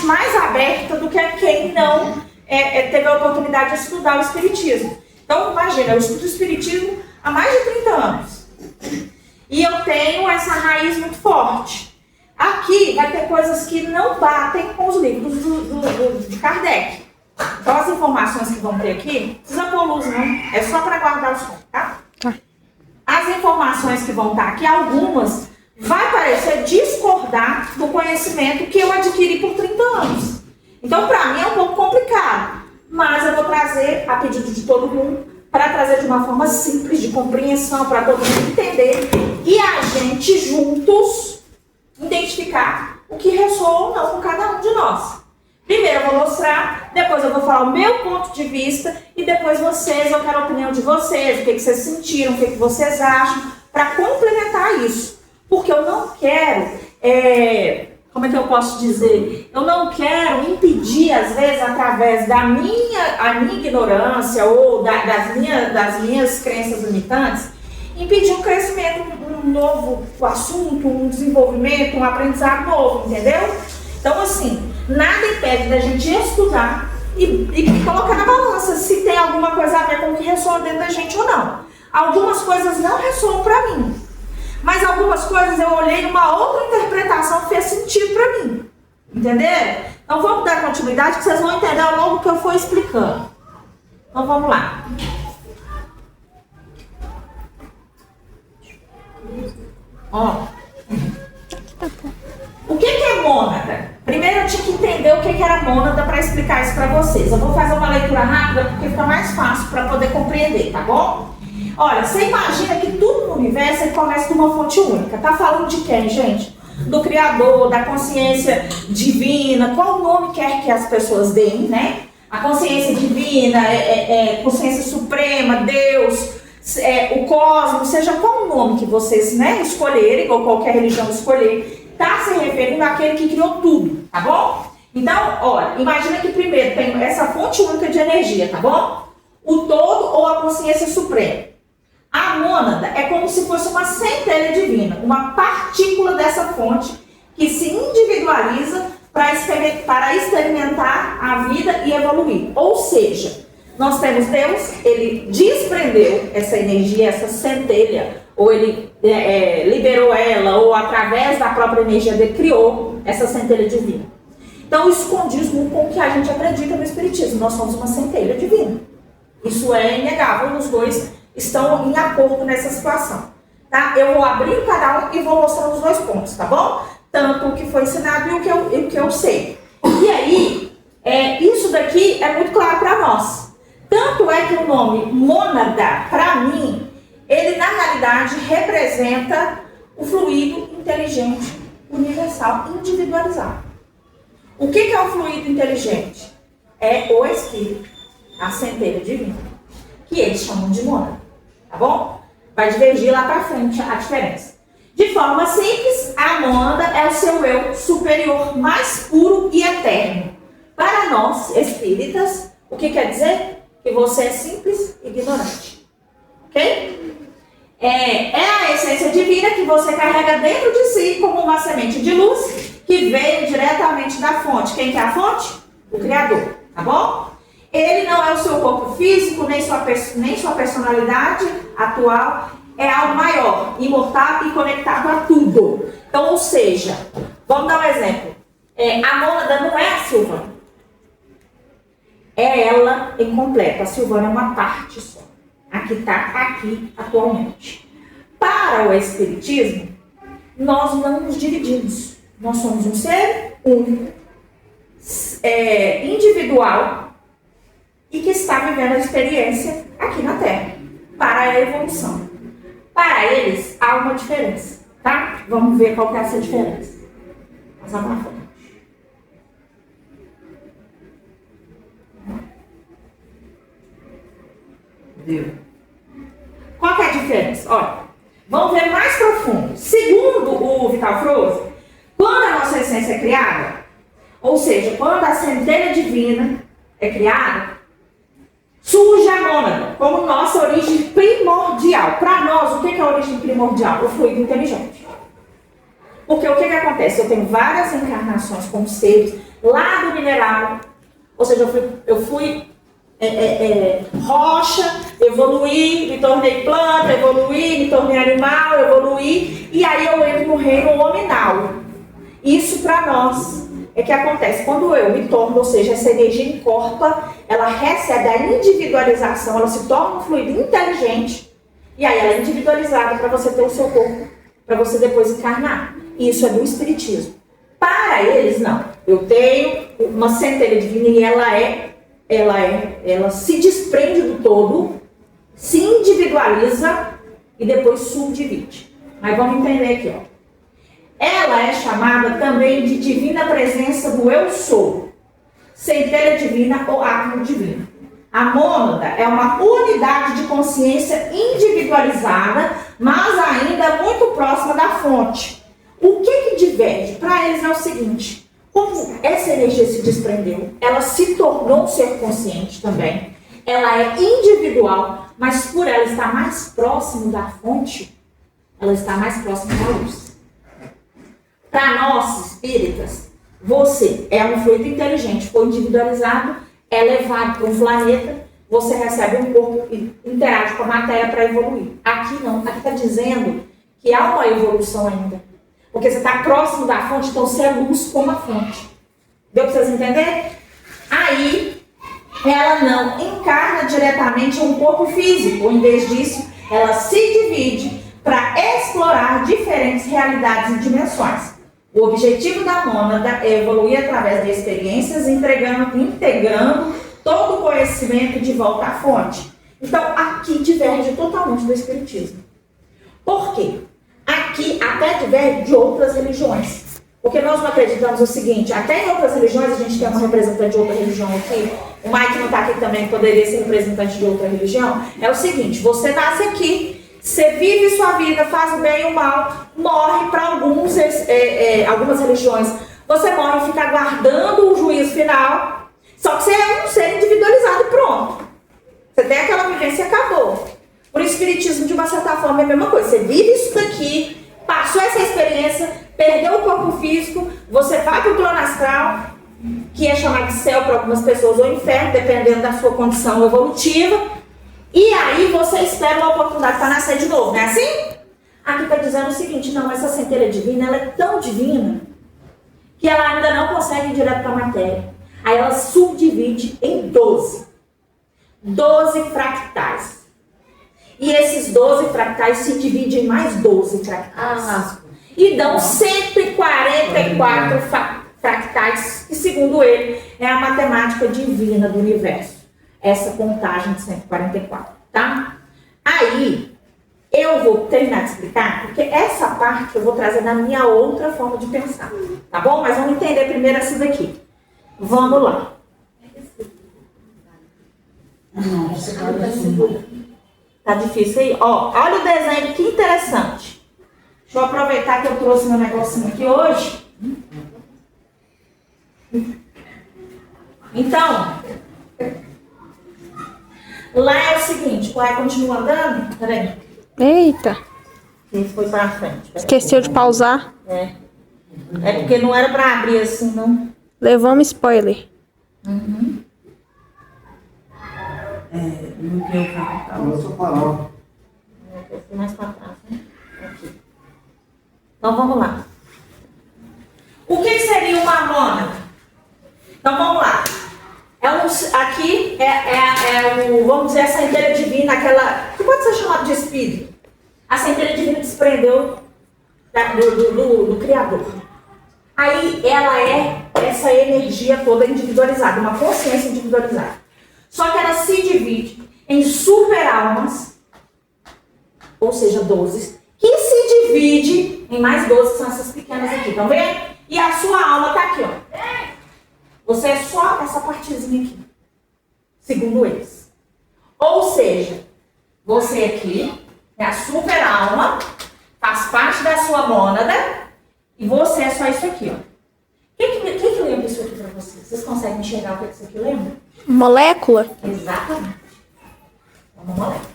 mente mais aberta do que quem não teve a oportunidade de estudar o Espiritismo. Então, imagina, eu estudo o Espiritismo há mais de 30 anos. E eu tenho essa raiz muito forte. Aqui vai ter coisas que não batem com os livros de Kardec. Então, as informações que vão ter aqui, não precisa pôr luz, não. É só para guardar o som, tá? As informações que vão estar aqui, algumas, vai parecer discordar do conhecimento que eu adquiri por 30 anos. Então, para mim, é um pouco complicado. Mas eu vou trazer, a pedido de todo mundo, para trazer de uma forma simples, de compreensão, para todo mundo entender. E a gente, juntos, identificar o que ressoa ou não com cada um de nós. Primeiro eu vou mostrar, depois eu vou falar o meu ponto de vista e depois vocês, eu quero a opinião de vocês, o que vocês sentiram, o que vocês acham, para complementar isso. Porque eu não quero, como é que eu posso dizer? Eu não quero impedir, às vezes, através da minha ignorância ou das minhas crenças limitantes, impedir um crescimento, um novo assunto, um desenvolvimento, um aprendizado novo, entendeu? Então, assim, nada impede da gente estudar e colocar na balança se tem alguma coisa a ver com o que ressoa dentro da gente ou não. Algumas coisas não ressoam para mim, mas algumas coisas eu olhei numa outra interpretação que fez sentido para mim. Entenderam? Então, vamos dar continuidade que vocês vão entender ao longo que eu for explicando. Então, vamos lá. Ó. O que é mônada? Primeiro eu tinha que entender o que era mônada para explicar isso para vocês. Eu vou fazer uma leitura rápida porque fica mais fácil para poder compreender, tá bom? Olha, você imagina que tudo no universo começa de uma fonte única. Tá falando de quem, gente? Do Criador, da consciência divina, qual nome quer que as pessoas deem, né? A consciência divina, consciência suprema, Deus, o cosmos, seja qual o nome que vocês, né, escolherem, ou qualquer religião escolher, está se referindo àquele que criou tudo, tá bom? Então, olha, imagina que primeiro tem essa fonte única de energia, tá bom? O todo ou a consciência suprema. A mônada é como se fosse uma centelha divina, uma partícula dessa fonte que se individualiza para experimentar a vida e evoluir. Ou seja, nós temos Deus, ele desprendeu essa energia, essa centelha, ou ele liberou ela, ou através da própria energia dele criou essa centelha divina. Então isso condiz muito com o que a gente acredita no Espiritismo. Nós somos uma centelha divina. Isso é inegável, os dois estão em acordo nessa situação. Tá? Eu vou abrir cada um e vou mostrando os dois pontos, tá bom? Tanto o que foi ensinado e o que eu sei. E aí, isso daqui é muito claro para nós. Tanto é que o nome mônada, para mim, ele na realidade representa o fluido inteligente, universal, individualizado. O que é o fluido inteligente? É o Espírito, a centelha divina, que eles chamam de mônada, tá bom? Vai divergir lá para frente a diferença. De forma simples, a mônada é o seu eu superior mais puro e eterno. Para nós, espíritas, o que quer dizer? Que você é simples e ignorante. Ok? É a essência divina que você carrega dentro de si como uma semente de luz que veio diretamente da fonte. Quem que é a fonte? O Criador, tá bom? Ele não é o seu corpo físico, nem sua personalidade atual. É algo maior, imortal e conectado a tudo. Então, ou seja, vamos dar um exemplo. A mônada não é a Silvana. É ela incompleta. A Silvana é uma parte só. A que está aqui atualmente. Para o Espiritismo, nós não nos dividimos. Nós somos um ser único, individual e que está vivendo a experiência aqui na Terra, para a evolução. Para eles, há uma diferença, tá? Vamos ver qual que é essa diferença. Mas vamos lá frente. Deu. Qual que é a diferença? Olha, vamos ver mais profundo. Segundo o Vital Froese, quando a nossa essência é criada, ou seja, quando a centelha divina é criada, surge a mônada como nossa origem primordial. Para nós, o que é a origem primordial? O fluido inteligente. Porque o que acontece? Eu tenho várias encarnações como seres lá do mineral, ou seja, eu fui rocha, evoluí, me tornei planta, evoluí, me tornei animal, evoluí, e aí eu entro no reino hominal. Isso para nós é que acontece quando eu me torno, ou seja, essa energia incorpora, ela recebe a individualização, ela se torna um fluido inteligente, e aí ela é individualizada para você ter o seu corpo, para você depois encarnar. Isso é do espiritismo. Para eles, não. Eu tenho uma centelha divina e ela se desprende do todo, se individualiza e depois subdivide. Mas vamos entender aqui, ó. Ela é chamada também de divina presença do eu sou, centelha divina ou átomo divino. A mônada é uma unidade de consciência individualizada, mas ainda muito próxima da fonte. O que diverge? Para eles é o seguinte: como essa energia se desprendeu, ela se tornou um ser consciente também, ela é individual, mas por ela estar mais próximo da fonte, ela está mais próxima da luz. Para nós, espíritas, você é um fluido inteligente, foi individualizado, é levado para um planeta, você recebe um corpo e interage com a matéria para evoluir. Aqui não, aqui está dizendo que há uma evolução ainda. Porque você está próximo da fonte, então você é luz como a fonte. Deu para vocês entenderem? Aí, ela não encarna diretamente um corpo físico. Em vez disso, ela se divide para explorar diferentes realidades e dimensões. O objetivo da mônada é evoluir através de experiências, integrando todo o conhecimento de volta à fonte. Então, aqui diverge totalmente do espiritismo. Por quê? Aqui até diverge de outras religiões. Porque nós não acreditamos o seguinte: até em outras religiões, a gente tem uma representante de outra religião aqui, o Mike não está aqui também, poderia ser representante de outra religião. É o seguinte: você nasce aqui, você vive sua vida, faz o bem e o mal, morre para algumas religiões. Você morre e fica aguardando o juízo final, só que você é um ser individualizado e pronto. Você tem aquela vivência e acabou. Por espiritismo, de uma certa forma, é a mesma coisa. Você vive isso daqui, passou essa experiência, perdeu o corpo físico, você vai para o plano astral, que é chamado de céu para algumas pessoas, ou inferno, dependendo da sua condição evolutiva. E aí você espera uma oportunidade para nascer de novo, não é assim? Aqui está dizendo o seguinte: não, essa centelha divina, ela é tão divina que ela ainda não consegue ir direto para a matéria. Aí ela subdivide em 12 fractais. E esses 12 fractais se dividem em mais 12 fractais. E dão 144 fractais, que segundo ele é a matemática divina do universo. Essa contagem de 144, tá? Aí, eu vou terminar de explicar, porque essa parte eu vou trazer na minha outra forma de pensar, tá bom? Mas vamos entender primeiro essa daqui. Vamos lá. Tá difícil aí? Ó, olha o desenho, que interessante. Deixa eu aproveitar que eu trouxe meu negocinho aqui hoje. Então, lá é o seguinte, vai continuar andando? Peraí. Eita. Ele foi pra frente. Esqueceu de pausar. É porque não era pra abrir assim, não. Levamos spoiler. Uhum. No que eu falo. Só falar. Eu fui mais pra trás, né? Aqui. Então vamos lá. O que seria uma mônada? Então vamos lá. Aqui vamos dizer, a centelha divina, aquela que pode ser chamada de espírito. A centelha divina desprendeu do Criador. Aí ela é essa energia toda individualizada, uma consciência individualizada. Só que ela se divide em super-almas, ou seja, 12, que se divide em mais 12, que são essas pequenas aqui, estão vendo? E a sua alma está aqui, ó. Você é só essa partezinha aqui, segundo eles. Ou seja, você aqui é a super alma, faz parte da sua mônada, e você é só isso aqui, ó. O que lembra isso aqui para vocês? Vocês conseguem enxergar o que isso aqui lembra? Molécula? Exatamente. É uma molécula.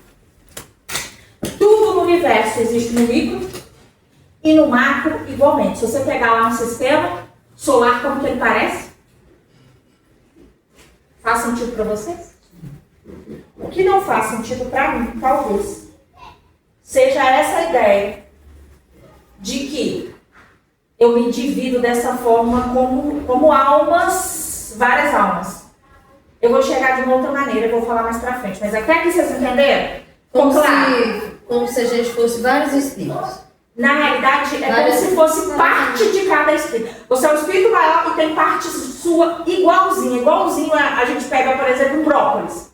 Tudo no universo existe no micro E no macro, igualmente. Se você pegar lá um sistema solar, como que ele parece? Faz sentido para vocês? O que não faz sentido para mim, talvez, seja essa ideia de que eu me divido dessa forma como almas, várias almas. Eu vou chegar de uma outra maneira, eu vou falar mais pra frente. Mas até aqui vocês entenderam? Como Claro. se a gente fosse vários espíritos. Na realidade, é como se fosse parte de cada espírito. Você é um espírito maior e tem parte sua igualzinho a gente pega, por exemplo, um brócolis.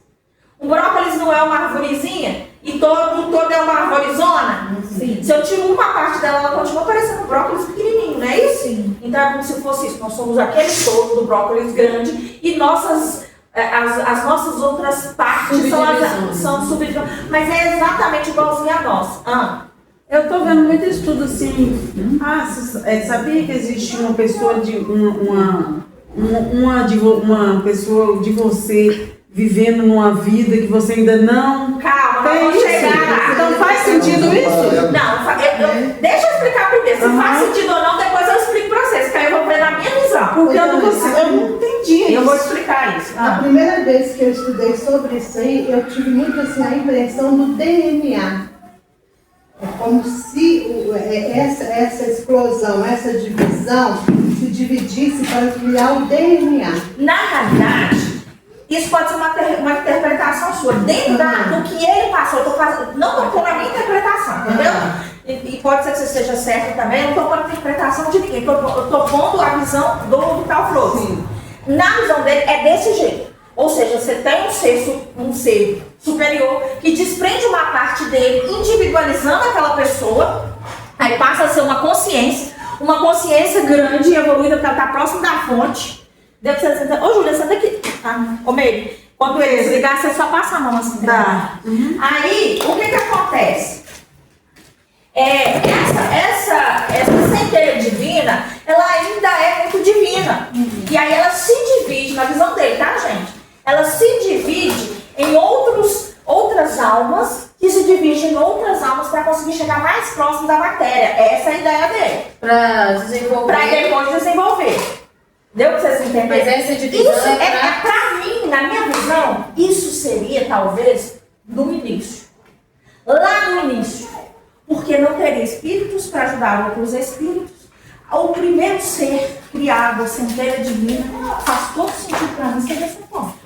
Um brócolis não é uma arvorezinha e todo é uma arvorezona? Sim. Se eu tiro uma parte dela, ela continua parecendo um brócolis pequenininho, não é isso? Sim. Então é como se fosse isso. Nós somos aquele todo do brócolis grande e as nossas outras partes são subdivisões. Mas é exatamente igualzinho a nós. Eu tô vendo muito estudo assim. Sabia que existe uma pessoa uma pessoa de você vivendo numa vida que você ainda não Calma, tem vamos isso? chegar lá. Então faz sentido isso? Não, deixa eu explicar primeiro. Se faz sentido ou não, depois eu explico pra vocês, que aí eu vou ver na minha visão. Porque eu não entendi isso. Eu vou explicar isso. A primeira vez que eu estudei sobre isso aí, eu tive muito assim, a impressão do DNA. É como se essa explosão, essa divisão se dividisse para criar o DNA. Na realidade, isso pode ser uma interpretação sua. Dentro do que ele passou, não estou pondo a minha interpretação, entendeu? E pode ser que você esteja certo também, eu não estou pondo a interpretação de ninguém, eu estou pondo a visão do tal Flores. Na visão dele, é desse jeito. Ou seja, você tem um ser superior que desprende uma parte dele, individualizando aquela pessoa, aí passa a ser uma consciência grande e evoluída, porque ela está próximo da fonte. Deve ser assim, ô Júlia, senta aqui. Ô Meire, quando ele desligar, você só passa a mão assim. Tá. Aí, o que acontece? Essa centelha divina, ela ainda é muito divina. E aí ela se divide, na visão dele, tá, gente? Ela se divide em outras almas, que se dividem em outras almas para conseguir chegar mais próximo da matéria. Essa é a ideia dele. Para desenvolver. Para depois desenvolver. Deu pra vocês entenderem? Mas essa divisão isso é pra mim, na minha visão, isso seria talvez no início. Lá no início. Porque não teria espíritos para ajudar outros espíritos. O primeiro ser criado, a centelha divina, faz todo sentido para mim ser dessa forma.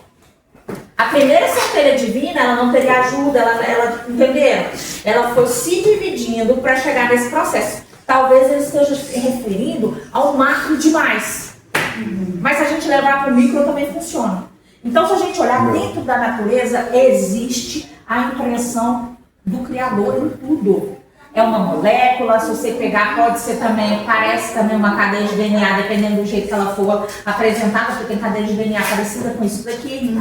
A primeira centelha divina, ela não teria ajuda, ela entenderam? Ela foi se dividindo para chegar nesse processo. Talvez ele esteja se referindo ao macro demais. Mas se a gente levar para o micro, também funciona. Então, se a gente olhar dentro da natureza, existe a impressão do Criador em tudo. É uma molécula, se você pegar, pode ser também, parece também uma cadeia de DNA, dependendo do jeito que ela for apresentada, porque tem cadeia de DNA parecida com isso daqui.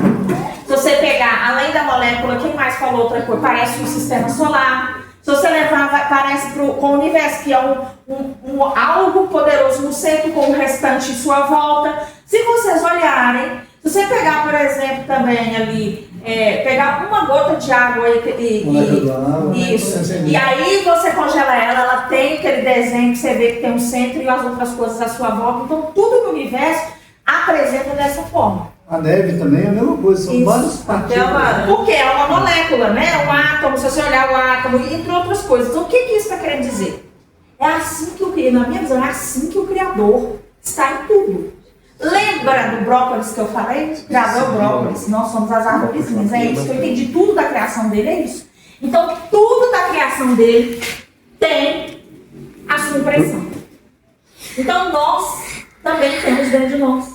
Se você pegar, além da molécula, quem mais falou outra coisa? Parece um sistema solar. Se você levar, parece com o universo, que é algo poderoso no centro, com o restante em sua volta. Se vocês olharem, se você pegar, por exemplo, também ali, pegar uma gota de água e aí você congela ela tem aquele desenho que você vê que tem um centro e as outras coisas à sua volta. Então, tudo no universo apresenta dessa forma. A neve também é a mesma coisa, são várias partículas. Porque é uma molécula, né? Um átomo, se você olhar o átomo, entre outras coisas. Então, o que isso está querendo dizer? É assim que na minha visão, é assim que o Criador está em tudo. Lembra do brócolis que eu falei? O Criador é o brócolis, nós somos as árvorezinhas. É isso que eu entendi, tudo da criação dele é isso. Então, tudo da criação dele tem a sua impressão. Então, nós também temos dentro de nós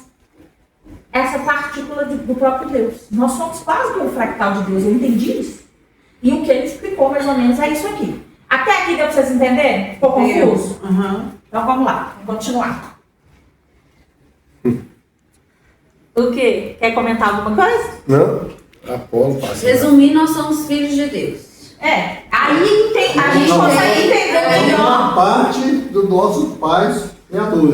essa partícula do próprio Deus. Nós somos quase que um fractal de Deus, eu entendi isso. E o que ele explicou mais ou menos é isso aqui. Até aqui deu pra vocês entenderem? Ficou confuso? Então vamos lá, vamos continuar. O quê? Quer comentar alguma coisa? Não? Apolo, Resumindo, nós somos filhos de Deus. Aí a gente consegue entender melhor. Uma parte do nosso pai criador.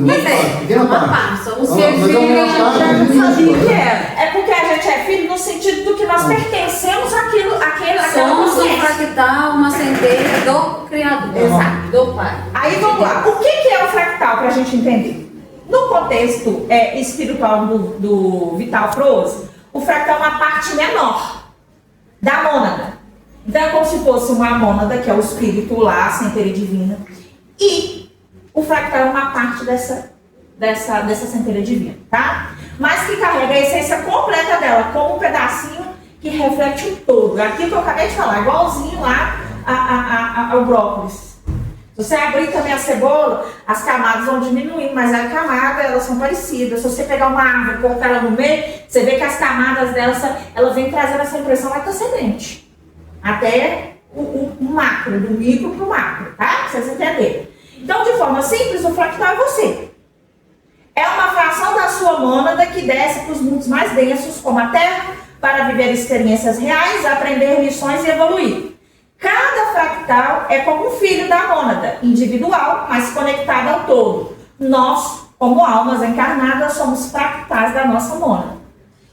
Pequena parte. Somos seres mas é uma parte Sabia que é? É porque a gente é filho, no sentido do que nós pertencemos àquela Somos um consciência. fractal, uma centelha do Criador, Exato. do Pai. Aí vamos lá. O que é o fractal para a gente entender? No contexto espiritual do Vital Froese, o fractal é uma parte menor da mônada. Então é como se fosse uma mônada, que é o espírito lá, a centelha divina. E o fractal é uma parte dessa centelha divina, tá? Mas que carrega a essência completa dela, como um pedacinho que reflete um todo. Aquilo que eu acabei de falar, igualzinho lá ao brócolis. Se você abrir também a cebola, as camadas vão diminuindo, mas a camada, elas são parecidas. Se você pegar uma árvore e cortar ela no meio, você vê que as camadas dela, ela vem trazendo essa impressão lá da semente. Até o macro, do micro para o macro, tá? Pra vocês entenderem. Então, de forma simples, o fractal é você. É uma fração da sua mônada que desce para os mundos mais densos, como a Terra, para viver experiências reais, aprender lições e evoluir. Cada fractal é como um filho da mônada, individual, mas conectado ao todo. Nós, como almas encarnadas, somos fractais da nossa mônada.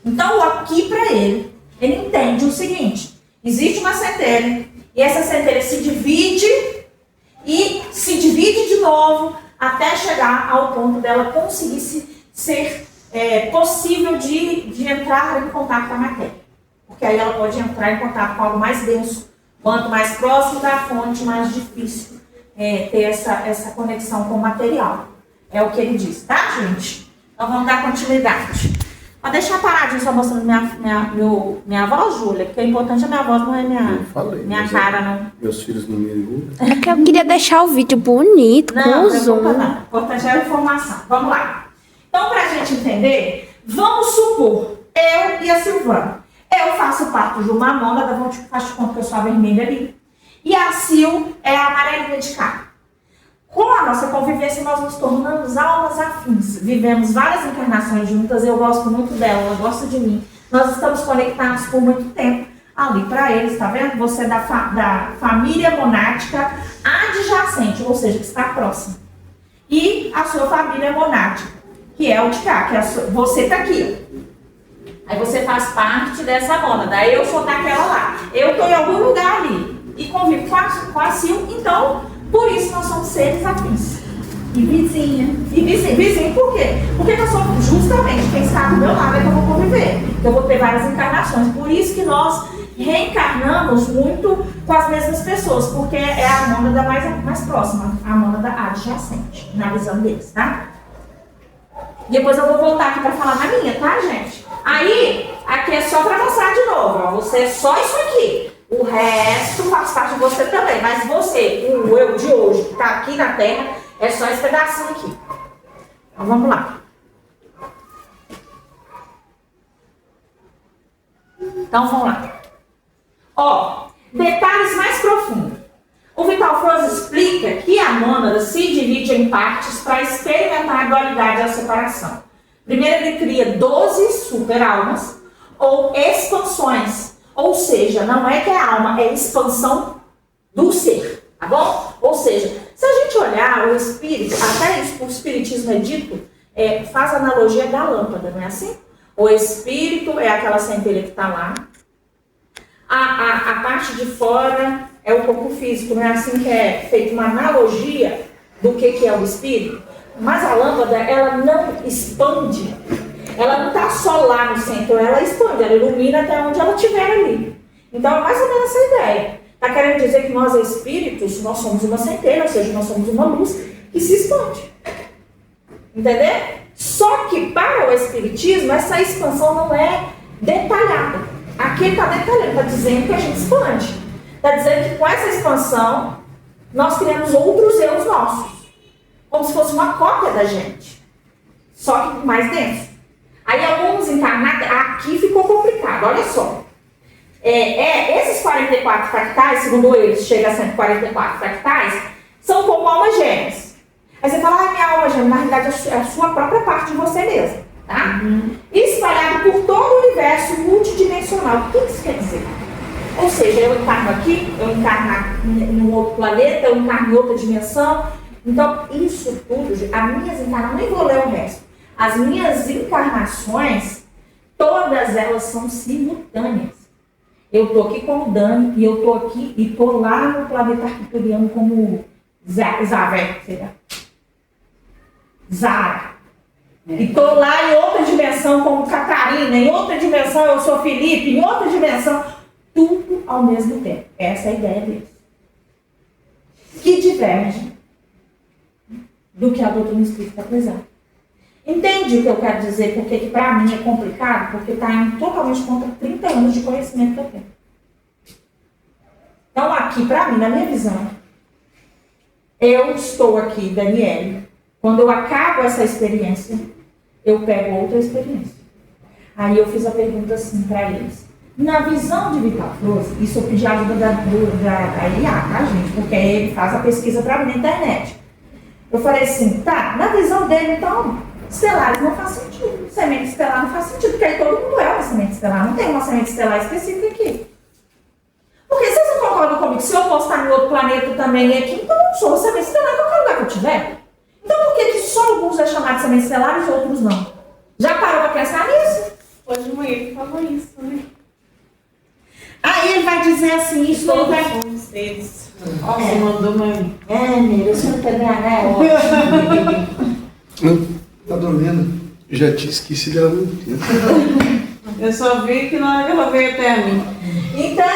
Então, aqui para ele entende o seguinte: existe uma centelha, e essa centelha se divide de novo, até chegar ao ponto dela conseguir ser possível de entrar em contato com a matéria. Porque aí ela pode entrar em contato com algo mais denso. Quanto mais próximo da fonte, mais difícil ter essa conexão com o material. É o que ele diz, tá, gente? Então vamos dar continuidade. Vou deixar paradinho só mostrando minha voz, Júlia, porque é importante a minha voz, não é minha cara, não. Meus filhos não me ajudam. É que eu queria deixar o vídeo bonito, Não, com não o zoom. importa nada. O importante é a informação. Vamos lá. Então, para a gente entender, vamos supor, eu e a Silvana. Eu faço parte de uma mônada, faz de conta que eu sou a vermelha ali. E a Sil é a amarelinha de cá. Com a nossa convivência, nós nos tornamos almas afins. Vivemos várias encarnações juntas, eu gosto muito dela, ela gosta de mim. Nós estamos conectados por muito tempo ali para eles, tá vendo? Você é da família monádica adjacente, ou seja, que está próxima. E a sua família monádica, que é o de cá, que é você está aqui. Aí você faz parte dessa mônada, aí eu sou daquela lá. Eu estou em algum lugar ali e convivo com a Sil, então, por isso nós somos seres afins. E vizinha. Vizinho por quê? Porque eu sou justamente quem está do meu lado é que eu vou conviver. Eu vou ter várias encarnações. Por isso que nós reencarnamos muito com as mesmas pessoas, porque é a mônada mais próxima, a mônada adjacente, na visão deles, tá? Depois eu vou voltar aqui para falar na minha, tá, gente? Aí, aqui é só para mostrar de novo, ó. Você é só isso aqui. O resto faz parte de você também. Mas você, o eu de hoje, que está aqui na Terra, é só esse pedacinho aqui. Então, vamos lá. Então, vamos lá. Ó, detalhes mais profundos. O Vital Froese explica que a mônada se divide em partes para experimentar a dualidade e a separação. Primeiro ele cria 12 super-almas ou expansões. Ou seja, não é que é alma, é expansão do ser, tá bom? Ou seja, se a gente olhar o espírito, até isso o espiritismo é dito, faz analogia da lâmpada, não é assim? O espírito é aquela centelha que está lá. A parte de fora é o corpo físico, não é assim que é feita uma analogia do que é o espírito? Mas a lâmpada, ela não expande, ela não está só lá no centro, ela expande, ela ilumina até onde ela estiver ali. Então é mais ou menos essa ideia. Está querendo dizer que nós espíritos, nós somos uma centelha, ou seja, nós somos uma luz que se expande. Entendeu? Só que para o espiritismo, essa expansão não é detalhada. Aqui ele está detalhando, está dizendo que a gente expande. Está dizendo que com essa expansão, nós criamos outros eus nossos. Como se fosse uma cópia da gente. Só que mais denso. Aí alguns encarnados, aqui ficou complicado, olha só. Esses 44 fractais, segundo eles, chega a 144 fractais, são como almas gêmeas. Aí você fala, minha alma gêmea, na realidade é a sua própria parte de você mesmo, tá? Espalhado por todo o universo multidimensional. O que isso quer dizer? Ou seja, eu encarno aqui, eu encarno em um outro planeta, eu encarno em outra dimensão. Então, isso tudo, as minhas encarnações, nem vou ler o resto. As minhas encarnações, todas elas são simultâneas. Eu estou aqui como Dani, e eu estou aqui, e estou lá no planeta arcturiano como Zara. E estou lá em outra dimensão como Catarina, em outra dimensão eu sou Felipe, em outra dimensão, tudo ao mesmo tempo. Essa é a ideia deles. Que diverge do que a doutrina espírita apresenta. Entende o que eu quero dizer? Porque que para mim é complicado? Porque está indo totalmente contra 30 anos de conhecimento que eu tenho. Então aqui, para mim, na minha visão, eu estou aqui, Daniele, quando eu acabo essa experiência, eu pego outra experiência. Aí eu fiz a pergunta assim para eles. Na visão de Vital Flores, isso eu pedi ajuda da IA, tá, gente? Porque ele faz a pesquisa para mim na internet. Eu falei assim, tá, na visão dele, então, estelares não faz sentido. Semente estelar não faz sentido, porque aí todo mundo é uma semente estelar. Não tem uma semente estelar específica aqui. Porque vocês não concordam comigo? Se eu postar em outro planeta também aqui, então eu não sou semente estelar em qualquer lugar que eu tiver. Então por que só alguns é chamado de semente estelar e os outros não? Já parou para pensar nisso? Hoje de manhã ele falou isso, né? Aí ele vai dizer assim, isso não vai... Eles. Você mandou mãe. Meu, você não TDAH é ótimo. Tá dormindo. Já tinha esquecido ela há muito tempo. Eu só vi que na hora que ela veio até a mim. Então,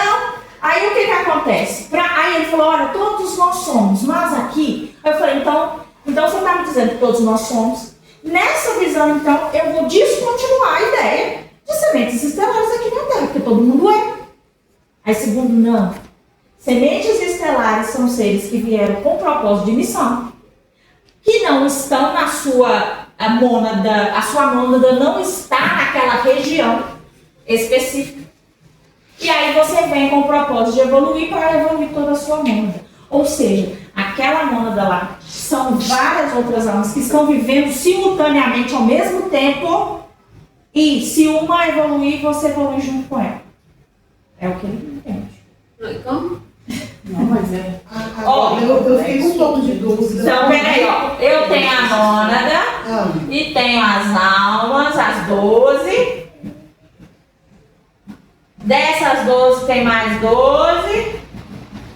aí o que acontece? Aí ele falou, olha, todos nós somos, nós aqui. Aí eu falei, então você está me dizendo que todos nós somos. Nessa visão, então, eu vou descontinuar a ideia de sementes estelares aqui na Terra, porque todo mundo é. Aí segundo, não. Sementes estelares são seres que vieram com propósito de missão, que não estão na sua mônada, a sua mônada não está naquela região específica. E aí você vem com o propósito de evoluir para evoluir toda a sua mônada. Ou seja, aquela mônada lá são várias outras almas que estão vivendo simultaneamente ao mesmo tempo, e se uma evoluir, você evolui junto com ela. É o que ele entende. Como? Não, mas é. Ó, Eu fiquei com um pouco de dúvida. Então, peraí, ó. Eu tenho a mônada e tenho as almas, as 12. Dessas 12 tem mais 12.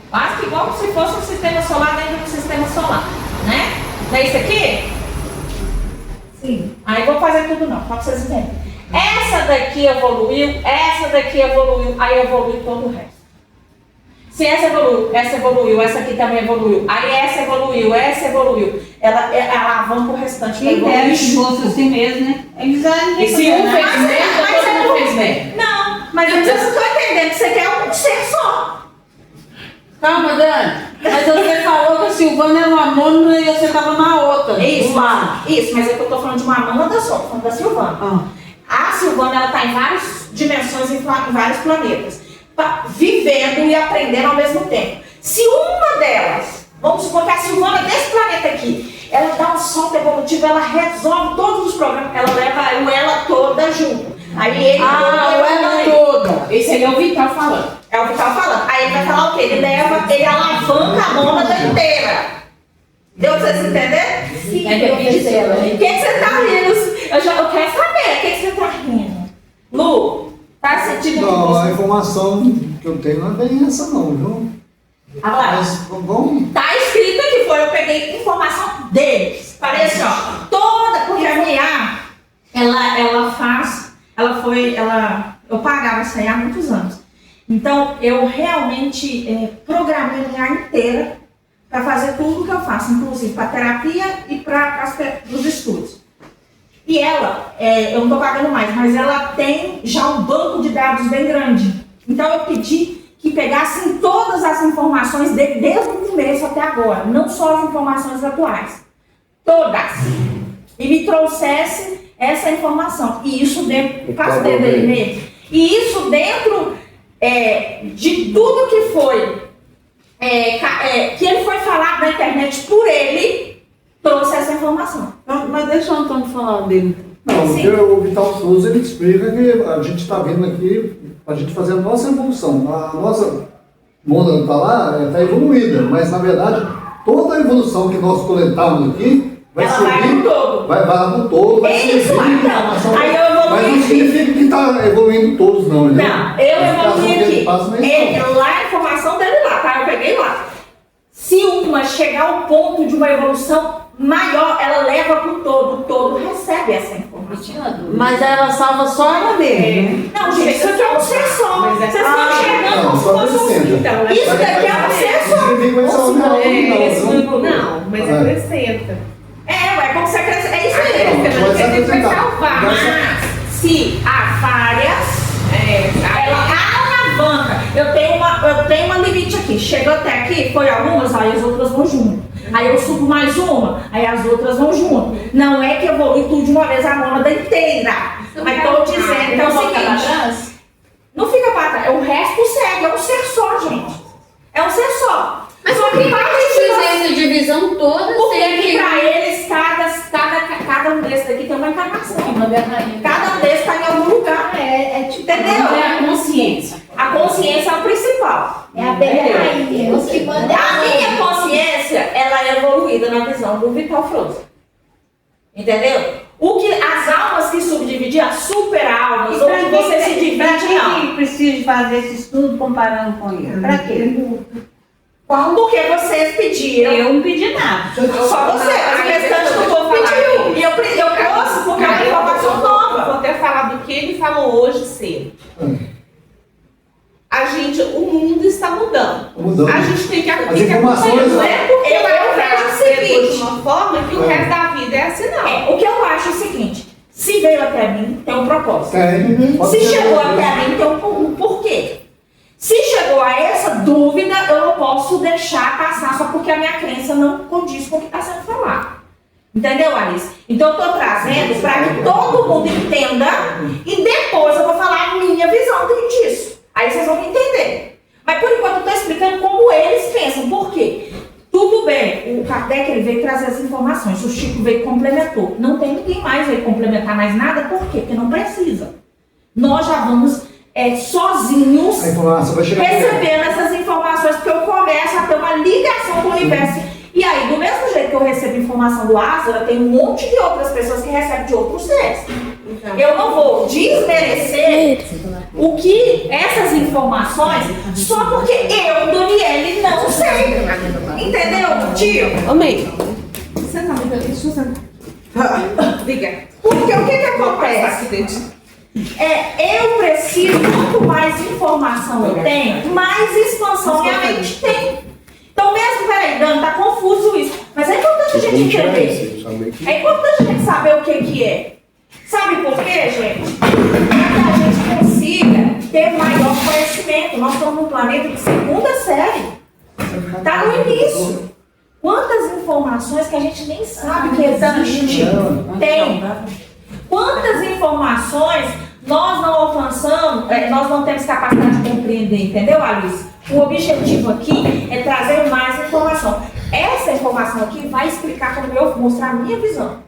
Quase que igual se fosse um sistema solar dentro do sistema solar, né? Não é isso aqui? Sim. Aí vou fazer tudo não, só pra vocês entenderem. Essa daqui evoluiu, aí evolui todo o resto. Se essa evoluiu, essa aqui também evoluiu, aí essa evoluiu. Ela alavanca o restante da Quem dera que evolução. fosse assim mesmo, né? Eles já ninguém E se um fez Mas bem, todo mundo fez bem. Não, mas vocês não estão entendendo que você quer um ser só. Calma, Dani. Mas você falou que a Silvana era uma mônada e você estava na outra. Isso, mas é que eu tô falando de uma mônada só, tô falando da Silvana. A Silvana, ela está em várias dimensões, em vários planetas, vivendo e aprendendo ao mesmo tempo. Se uma delas, vamos supor que a Silvana desse planeta aqui, ela dá um salto evolutivo, ela resolve todos os problemas, ela leva o ela toda junto. Aí ele... ela toda. Esse aí é o Vital falando. É o Vital falando. Aí ele vai falar o quê? Ele alavanca a mônada inteira. Deu pra vocês entenderem? Sim, dela. O que você tá rindo? Eu quero saber, o que você tá rindo? Lu, tá sentindo Não, a que informação que eu tenho não é bem essa não, viu? Ah lá. Mas vamos... Tá escrito aqui, eu peguei informação deles. Parece, ó, toda, porque a minha, eu pagava isso aí há muitos anos. Então, eu realmente programei a minha inteira para fazer tudo que eu faço, inclusive para terapia e para os estudos. E ela, eu não estou pagando mais, mas ela tem já um banco de dados bem grande. Então, eu pedi que pegassem todas as informações dele, desde o começo até agora, não só as informações atuais. Todas. E me trouxesse essa informação. E isso dentro, passa o dedo aí mesmo. E isso dentro de tudo que foi, que ele foi falado na internet por ele, trouxe essa informação. Mas deixa o Antônio falar dele. Não, Sim. porque o Vital Souza ele explica que a gente está vindo aqui para a gente fazer a nossa evolução. A nossa mônada está lá, está evoluída, mas na verdade toda a evolução que nós coletamos aqui vai Ela servir, vai no todo. vai no todo, vai Isso, servir então. informação. Aí eu evoluí. Mas não significa que está está evoluindo todos, não, né? Não, eu evoluí aqui. Lá a informação dele lá, tá? Eu peguei lá. Se uma chegar ao ponto de uma evolução maior, ela leva para o todo. O todo recebe essa informação. Mas ela salva só ela mesma, né? Não, gente, isso aqui é um ser só. Mas é- Vocês estão enxergando Não, como se só fosse um... acrescenta. Então, Isso daqui é um ser só. não, mas acrescenta. É como se acrescenta. É isso aí. Não, Mas vai ele vai acrescentar. salvar. Vai Mas, se há falhas, ela alavanca. Eu tenho uma limite aqui. Chegou até aqui, foi algumas, aí as outras vão junto. Aí eu subo mais uma, aí as outras vão junto. Não é que eu vou ir tudo de uma vez a mônada inteira. Mas estou dizendo que é o seguinte. Não fica para trás. O resto segue. É um ser só, gente. É um ser só. Mas só por que precisa essa divisão toda? Porque para eles, cada um desses aqui tem uma encarnação. Cada um desses está em algum lugar. Entendeu? É a consciência. A consciência é o principal. É a rainha. Os que mandam. A minha consciência, ela é evoluída na visão do Vital Frozen. Entendeu? As almas que subdividem, as super-almas, onde você se divide em almas. que precisa fazer esse estudo comparando com ele? Pra quê? Porque vocês pediram. Eu não pedi nada. Só você, mas o restante do povo pediu. E eu trouxe porque é uma informação nova. Vou até falar do que ele falou hoje cedo. O mundo está mudando. Mudando. A gente tem que As acompanhar. informações, Né? Porque eu vai vejo o ser seguinte. de uma forma que o resto da vida é assim, não. O que eu acho é o seguinte: se veio até mim, tem um propósito. Pode Se ser chegou outra, até né? mim, tem um porquê. Se chegou a essa dúvida, eu não posso deixar passar só porque a minha crença não condiz com o que está sendo falado. Entendeu, Alice? Então eu estou trazendo para que todo mundo entenda e depois eu vou falar a minha visão disso. Aí vocês vão me entender. Mas por enquanto eu estou explicando como eles pensam. Por quê? Tudo bem, o Kardec ele veio trazer as informações, o Chico veio e complementou. Não tem ninguém mais veio complementar mais nada, por quê? Porque não precisa. Nós já vamos sozinhos A informação vai chegar recebendo essas informações, porque eu começo a ter uma ligação com o universo. E aí, do mesmo jeito que eu recebo informação do Ázara, tem um monte de outras pessoas que recebem de outros seres. Eu não vou desmerecer o que essas informações só porque eu, Doniele, não sei. Entendeu, tio? Amém. Senta, amiga, deixa eu sentar. Diga. Porque o que acontece? Eu preciso, quanto mais informação eu tenho, mais expansão minha mente tem. Então mesmo, peraí, Dani, tá confuso isso. Mas é importante a gente entender. É importante a gente saber o que é. Sabe por quê, gente? Para que a gente consiga ter maior conhecimento. Nós estamos num planeta de segunda série. Tá no início. Quantas informações que a gente nem sabe que existe tem. Quantas informações nós não alcançamos, nós não temos capacidade de compreender, entendeu, Alice? O objetivo aqui é trazer mais informação. Essa informação aqui vai explicar como eu mostrar a minha visão.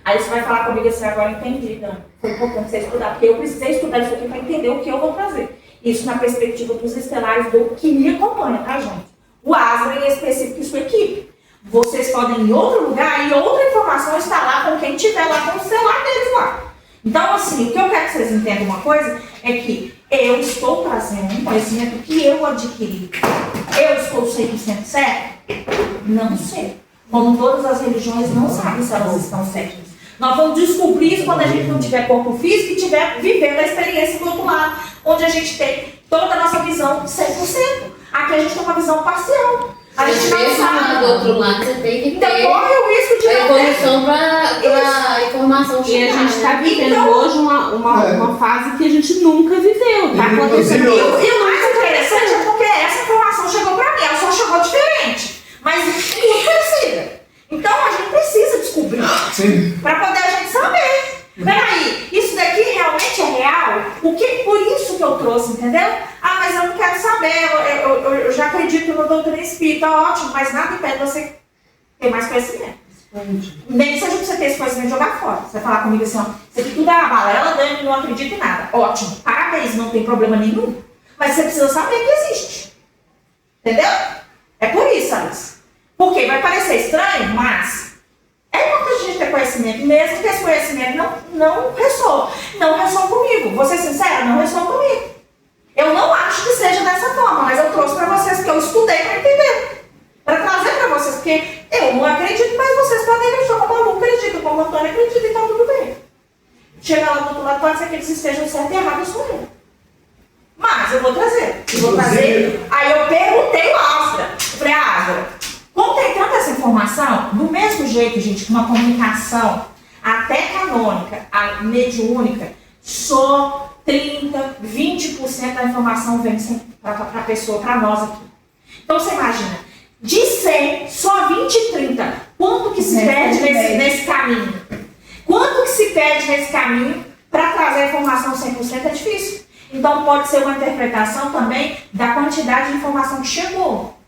Aí você vai falar comigo assim, agora entendi, não. Foi importante você estudar, porque eu precisei estudar isso aqui para entender o que eu vou trazer. Isso na perspectiva dos estelares do que me acompanha, tá, gente? O Ázara em específico e sua equipe. Vocês podem ir em outro lugar e outra informação está lá com quem estiver lá com o celular deles lá. Então, assim, o que eu quero que vocês entendam uma coisa é que eu estou trazendo um conhecimento que eu adquiri. Eu estou 100% certo? Não sei. Como todas as religiões não sabem se elas estão certas. Nós vamos descobrir isso quando a gente não tiver corpo físico e estiver vivendo a experiência do outro lado, onde a gente tem toda a nossa visão 100%. Aqui a gente tem uma visão parcial. A gente não sabe. Do outro lado, você tem que Então ter corre o risco de a não ter. evolução para a informação E chegar. a gente está vivendo Então- hoje uma fase que a gente nunca viveu. Tá acontecendo. E o mais interessante é porque essa informação chegou pra mim, ela só chegou diferente, mas muito parecida. Então a gente precisa descobrir Sim. para poder a gente saber. Peraí, isso daqui realmente é real? Por isso que eu trouxe, entendeu? Ah, mas eu não quero saber, eu já acredito no doutrina espírita, ótimo, mas nada impede você ter mais conhecimento. Nem que seja pra você ter esse conhecimento e jogar fora. Você vai falar comigo assim, ó, isso aqui tudo é uma balela, Dani, não acredito em nada. Ótimo, parabéns, não tem problema nenhum. Mas você precisa saber que existe. Entendeu? É por isso, Alice. Porque vai parecer estranho, mas é importante a gente ter conhecimento, mesmo que esse conhecimento não ressoa. Não ressoa comigo. vou ser sincera, não ressoa comigo. Eu não acho que seja dessa forma, mas eu trouxe para vocês porque eu estudei para entender. Para trazer para vocês, porque eu não acredito, mas vocês podem acreditar como eu não acredito, como o Antônio acredita, então tudo bem. Chega lá do outro lado, pode ser que eles estejam certo e errado, eu sou eu. Mas eu vou trazer. Aí eu perguntei ao Asdra. Eu falei, Asdra, como tem tanta essa informação, do mesmo jeito, gente, que uma comunicação até canônica, a mediúnica, só 30, 20% da informação vem para a pessoa, para nós aqui. Então você imagina, de 100, só 20 e 30. Quanto que se perde nesse caminho? Quanto que se perde nesse caminho para trazer a informação 100% é difícil. Então pode ser uma interpretação também da quantidade de informação que chegou.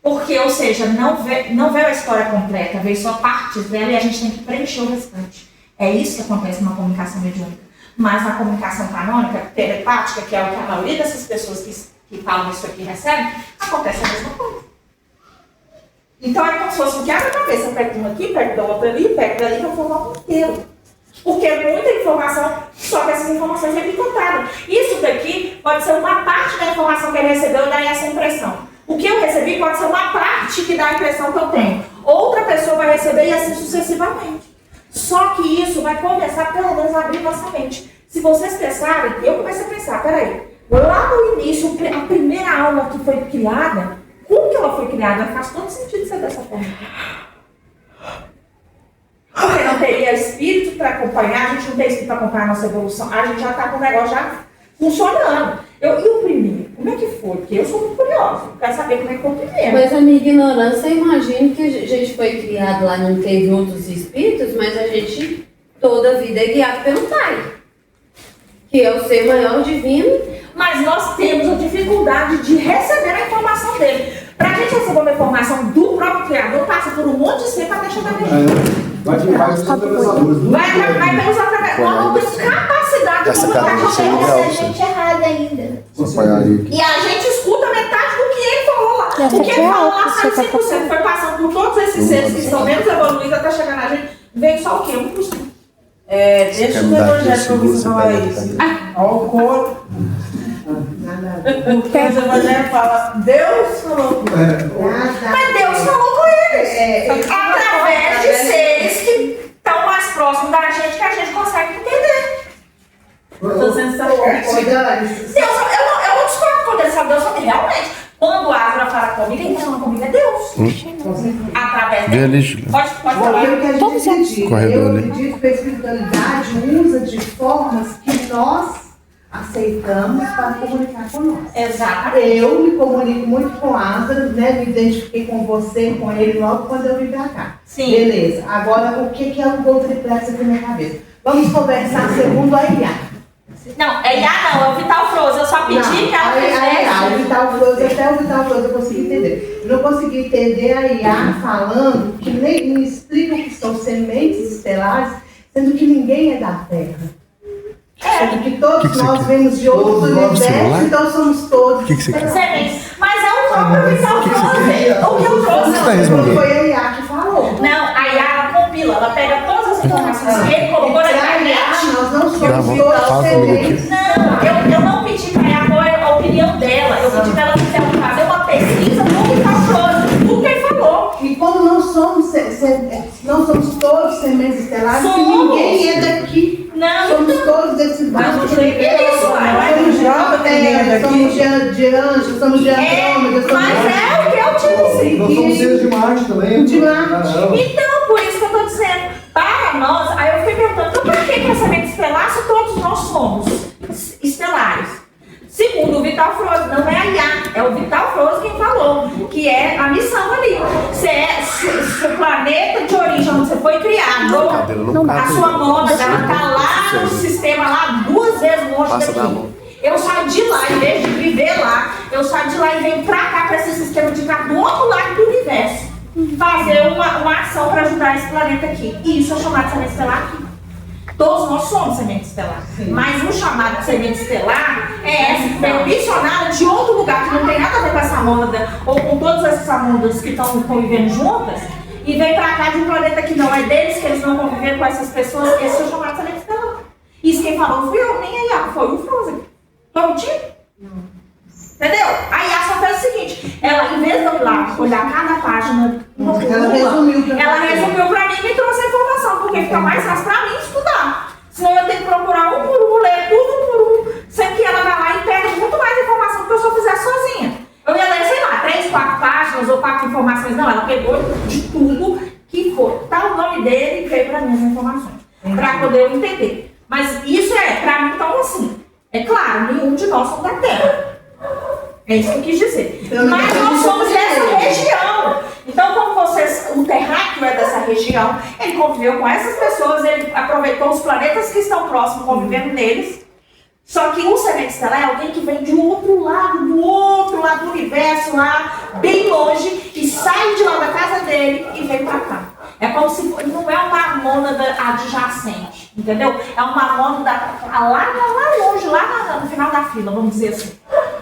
Porque, ou seja, não veio a história completa, veio só partes dela e a gente tem que preencher o restante. É isso que acontece na comunicação mediúnica. Mas na comunicação canônica, telepática, que é o que a maioria dessas pessoas que falam isso aqui recebem, acontece a mesma coisa. Então é como se fosse um quebra-cabeça. Eu pego um aqui, pego da outra ali, pego dali, que eu formo inteiro. Porque é muita informação, só que essas informações é picotada. Isso daqui pode ser uma parte da informação que ele recebeu e dá essa impressão. O que eu recebi pode ser uma parte que dá a impressão que eu tenho. Outra pessoa vai receber e assim sucessivamente. Só que isso vai começar, pelo menos, a abrir nossa mente. Se vocês pensarem, eu comecei a pensar, peraí, lá no início, a primeira aula que foi criada, como que ela foi criada? Faz todo sentido ser dessa forma. Porque não teria espírito para acompanhar, a gente não tem espírito para acompanhar a nossa evolução, a gente já está com o negócio já funcionando. E o primeiro, como é que foi? Porque eu sou muito curiosa, quero saber como é que foi o primeiro. Mas a minha ignorância, eu imagino que a gente foi criado lá, não teve outros espíritos, mas a gente toda a vida é guiado pelo Pai, que é o ser maior divino. Mas nós temos a dificuldade de receber a informação dele. Para a gente receber uma informação do próprio Criador, passa por um monte de ser para deixar da gente. Vai pelos atravessadores. Vai pelos atravessadores. Nós não temos capacidade de comunicar com Essa gente errada ainda. E a gente escuta metade do que ele falou lá. O que ele falou lá, 100%. Foi passando por todos esses seres que são menos evoluídos até chegar na gente. Veio só o quê? 1%. Deixa o evangelho pra você falar isso. Olha o coro. Porque o evangelho fala, Deus falou com eles. Mas Deus falou com eles. Através de seres que estão mais próximos da gente, que a gente consegue entender. Estou sendo Deus, eu não discordo com Deus, Deus realmente. Quando a Asdra fala comigo, quem fala comigo é Deus. Através dele. Pode falar. Eu acredito que a espiritualidade usa de formas que nós aceitamos para comunicar conosco. Exatamente. Eu me comunico muito com a Asdra, né? Me identifiquei com você, com ele logo quando eu vim pra cá. Sim. Beleza. Agora, o que é um gol triplex aqui na minha cabeça? Vamos conversar segundo a IA. Não, é IA não, é o Vital Frozen. Eu só pedi que ela fizesse. O Vital Frozen, até o Vital Frozen eu consegui entender. Eu não consegui entender a IA falando que nem me explica o que são sementes estelares, sendo que ninguém é da Terra. Sendo que todos nós vemos de outros universos, então somos todos sementes. Mas é o próprio Vital Frozen. O que eu trouxe não foi a IA que falou. Não, a IA ela compila, ela pega todas as informações que ele colocou na internet. Nós não somos todos sementes. Não, eu não pedi para ela agora a opinião dela. Eu pedi para ela fazer uma pesquisa no Vital Frozen, tudo que ele falou. E como não somos todos sementes estelares, que ninguém é daqui. Não, somos todos desses bairros. Somos de anjos, somos de Andrômeda. Mas é o que eu te disse. Nós somos seres de Marte também. De Marte. Então, por isso que eu estou dizendo, para nós, aí eu fiquei perguntando, então para que pensamento estelar se todos nós somos estelares? Segundo o Vital Frozen, não é a IA, é o Vital Frozen quem falou, que é a missão ali. Se o planeta de origem onde você foi criado, a sua moda, ela está lá no sistema, lá 2 vezes longe daqui. Eu saio de lá, em vez de viver lá, eu saio de lá e venho pra cá, pra esse sistema de cá, do outro lado do universo, fazer uma ação para ajudar esse planeta aqui. E isso é chamado de semente estelar aqui. Todos nós somos semente estelar. Sim. Mas o chamado de semente estelar é essa que foi missionada de outro lugar, que não tem nada a ver com essa mônada, ou com todas essas amônadas que estão convivendo juntas, e vem pra cá de um planeta que não é deles, que eles não conviveram com essas pessoas, esse é o chamado de semente estelar. Isso quem falou fui eu, nem a Yasa, foi o Frozen. Tô mentindo? Não. Entendeu? A Yasa fez o seguinte, ela, em vez de eu ir lá olhar cada página, Ela resumiu pra mim e me trouxe a informação, porque fica mais fácil pra mim estudar. Senão eu tenho que procurar um por um, ler tudo um por um, sendo que ela vai lá e pega muito mais informação do que eu se eu fizesse sozinha. Eu ia ler, sei lá, 3, 4 páginas ou 4 informações. Não, ela pegou de tudo que for. Tá o nome dele e veio pra mim as informações. Pra poder eu entender. Mas isso pra mim, então assim, é claro, nenhum de nós somos da Terra. É isso que eu quis dizer. Mas nós somos dessa região. Então, como vocês, o terráqueo é dessa região, ele conviveu com essas pessoas, ele aproveitou os planetas que estão próximos, convivendo neles. Só que o semente estelar é alguém que vem de outro lado do universo, lá bem longe, e sai de lá da casa dele e vem pra cá. É como se não é uma mônada adjacente, entendeu? É uma mônada lá longe, lá no final da fila, vamos dizer assim.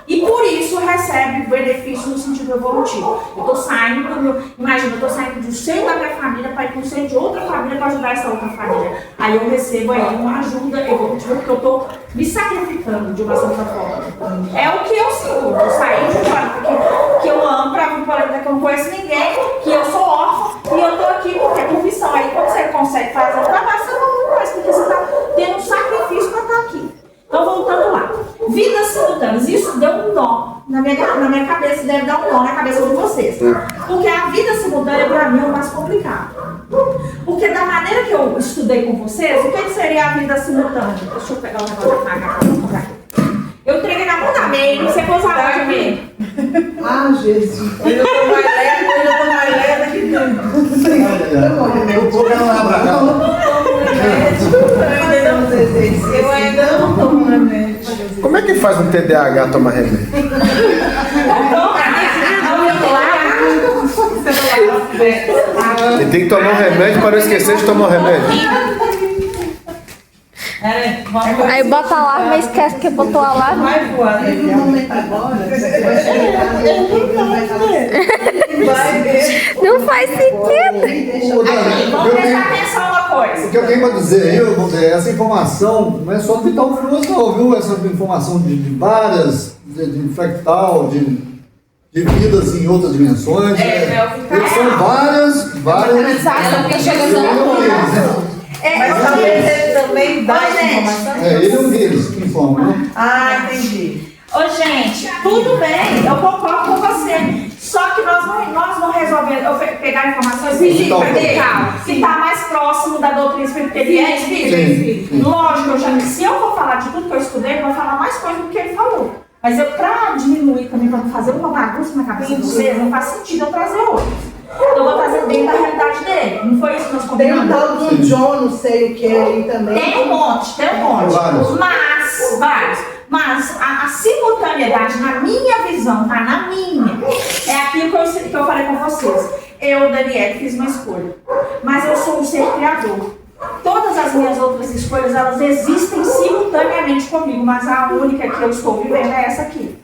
E por isso recebe benefício no sentido evolutivo. Eu estou saindo, imagina, eu estou saindo do seio da minha família para ir para o seio de outra família para ajudar essa outra família. Aí eu recebo aí uma ajuda evolutiva porque eu estou me sacrificando de uma certa forma. É o que eu sinto. Eu saí de um planeta que eu amo para um planeta que eu não conheço ninguém, que eu sou órfã e eu estou aqui porque é profissão. Aí quando você consegue fazer o trabalho, você não faz, porque você está tendo um sacrifício para estar aqui. Então, voltando lá. Vidas simultâneas. Isso deu um nó na minha cabeça, deve dar um nó na cabeça de vocês. Porque a vida simultânea, para mim, é o mais complicado. Porque da maneira que eu estudei com vocês, o que seria a vida simultânea? Deixa eu pegar o negócio da faca. Eu entreguei na mão da Meire, você pôs a hora de Meire. Ah, Jesus. Eu tô mais leve que Eu vou ganhar pra cá. eu ainda não tomo remédio. Como é que faz um TDAH tomar remédio? Ele tem que tomar um remédio para não esquecer de tomar um remédio. Aí bota alarme, mas esquece que botou alarme. Vai voar. Teve um momento agora, você vai chegar Vai ver. Não faz sentido. Vamos prestar atenção uma coisa. O que eu tenho para dizer aí, essa informação não é só do Vital Frozen, não, viu? Essa informação de várias, de fractal, de vidas em outras dimensões. São várias. Mas talvez ele também dá essa informação. Ele é um deles que informa, né? Ah, entendi. Ô, gente, tudo bem, eu concordo com você. Só que nós não resolvemos pegar informações que está mais próximo da doutrina espírita, porque ele é espírita. Lógico, se eu for falar de tudo que eu estudei, eu vou falar mais coisa do que ele falou. Mas para diminuir também, para fazer uma bagunça na cabeça de vocês, não faz sentido eu trazer outros. Eu vou trazer dentro da realidade dele. Não foi isso que nós combinamos? Tem um tal do John, não sei o que é aí também. Tem um monte. Mas a simultaneidade, na minha visão, tá? Na minha. É aquilo que eu falei com vocês. Eu, Daniela, fiz uma escolha. Mas eu sou um ser criador. Todas as minhas outras escolhas, elas existem simultaneamente comigo. Mas a única que eu estou vivendo é essa aqui.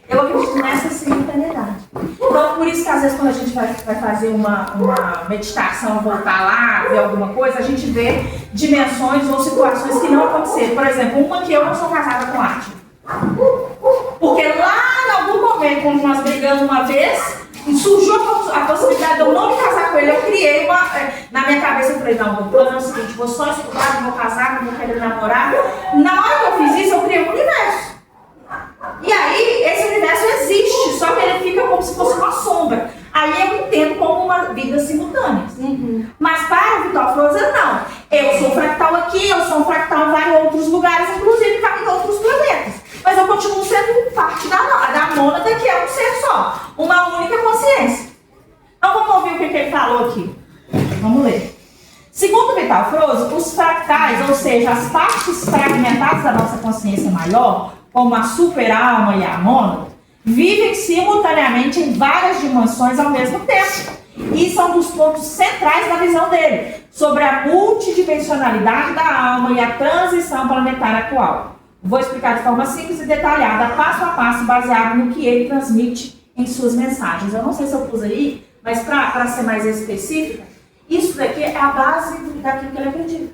Eu acredito nessa simultaneidade. Então, por isso que às vezes quando a gente vai fazer uma meditação, voltar lá, ver alguma coisa, a gente vê dimensões ou situações que não aconteceram. Por exemplo, uma que eu não sou casada com arte. Porque lá em algum momento, quando nós brigamos uma vez, surgiu a possibilidade de eu não me casar com ele. Eu criei na minha cabeça, eu falei, não, o plano é o seguinte, vou só estudar, não vou casar, não vou querer namorar. Na hora que eu fiz isso, eu criei um universo. E aí, esse universo existe, só que ele fica como se fosse uma sombra. Aí eu entendo como uma vida simultânea. Mas para o Vital Frozen, não. Eu sou fractal aqui, eu sou um fractal em vários outros lugares, inclusive em outros planetas. Mas eu continuo sendo parte da mônada, que é um ser só. Uma única consciência. Então vamos ouvir o que ele falou aqui. Vamos ler. Segundo o Vital Frozen, os fractais, ou seja, as partes fragmentadas da nossa consciência maior, como a super-alma e a mônada, vivem simultaneamente em várias dimensões ao mesmo tempo. E são dos pontos centrais da visão dele, sobre a multidimensionalidade da alma e a transição planetária atual. Vou explicar de forma simples e detalhada, passo a passo, baseado no que ele transmite em suas mensagens. Eu não sei se eu pus aí, mas para ser mais específica, isso daqui é a base daquilo que ele acredita.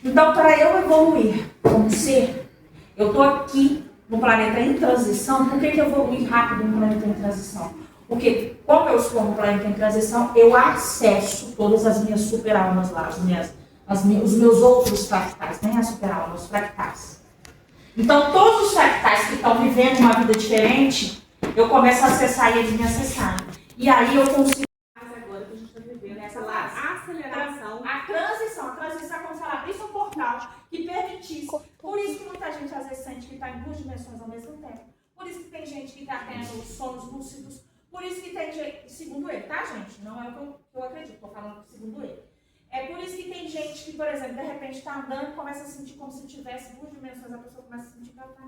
Então, para eu evoluir como ser, eu estou aqui no planeta em transição. Por que eu evoluir rápido no planeta em transição? Porque, como eu estou no planeta em transição, eu acesso todas as minhas super-almas lá, os meus outros fractais, nem as super-almas, os fractais. Então, todos os fractais que estão vivendo uma vida diferente, eu começo a acessar e eles me acessarem. E aí eu consigo. Agora que a gente está vivendo essa aceleração. A transição é como se ela abrisse um portal que permitisse. Por isso que muita gente às vezes sente que está em duas dimensões ao mesmo tempo. Por isso que tem gente que está tendo sonhos lúcidos. Por isso que tem gente, segundo ele, tá, gente? Não é o que eu acredito, estou falando segundo ele. É por isso que tem gente que, por exemplo, de repente está andando e começa a sentir como se tivesse duas dimensões, a pessoa começa a sentir que ela tá.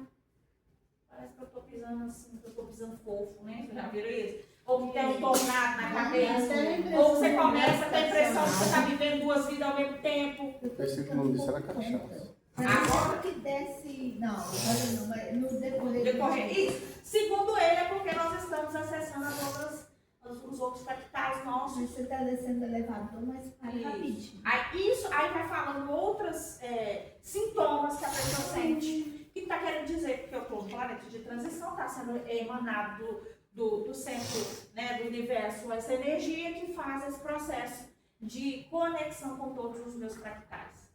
Parece que eu estou pisando assim, que eu estou pisando fofo, né? Vocês já viram isso? Ou que tem um tornado na cabeça. Ou você começa a ter a impressão que você está vivendo duas vidas ao mesmo tempo. Eu pensei que o nome disso era cachaça. Agora que desce. Não, no decorrer. Isso. Segundo ele, é porque nós estamos acessando os outros fractais nossos. Você está descendo elevador, mas para rapidinho. Aí vai falando outros sintomas que a pessoa sente. Que está querendo dizer que eu estou no planeta de transição, está sendo emanado do centro, né, do universo, essa energia que faz esse processo de conexão com todos os meus fractais.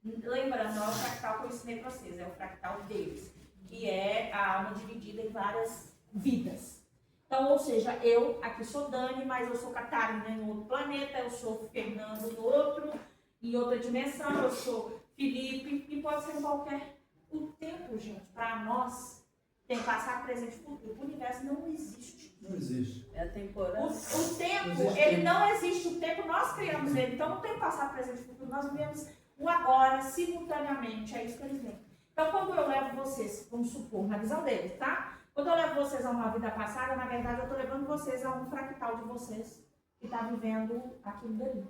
Lembrando, não é o fractal que eu ensinei para vocês, é o fractal deles, que é a alma dividida em várias vidas. Então, ou seja, eu aqui sou Dani, mas eu sou Catarina em outro planeta, eu sou Fernando no outro, em outra dimensão, eu sou Felipe, e pode ser em qualquer. O tempo, gente, para nós, tem passado, presente e futuro. O universo não existe. Não existe. É temporal. O tempo, ele não existe. O tempo, nós criamos ele. Então, não tem passado, presente e futuro. Nós vivemos o agora, simultaneamente. É isso que eles veem. Então, quando eu levo vocês, vamos supor, na visão deles, tá? Quando eu levo vocês a uma vida passada, na verdade, eu estou levando vocês a um fractal de vocês que está vivendo aquilo dali.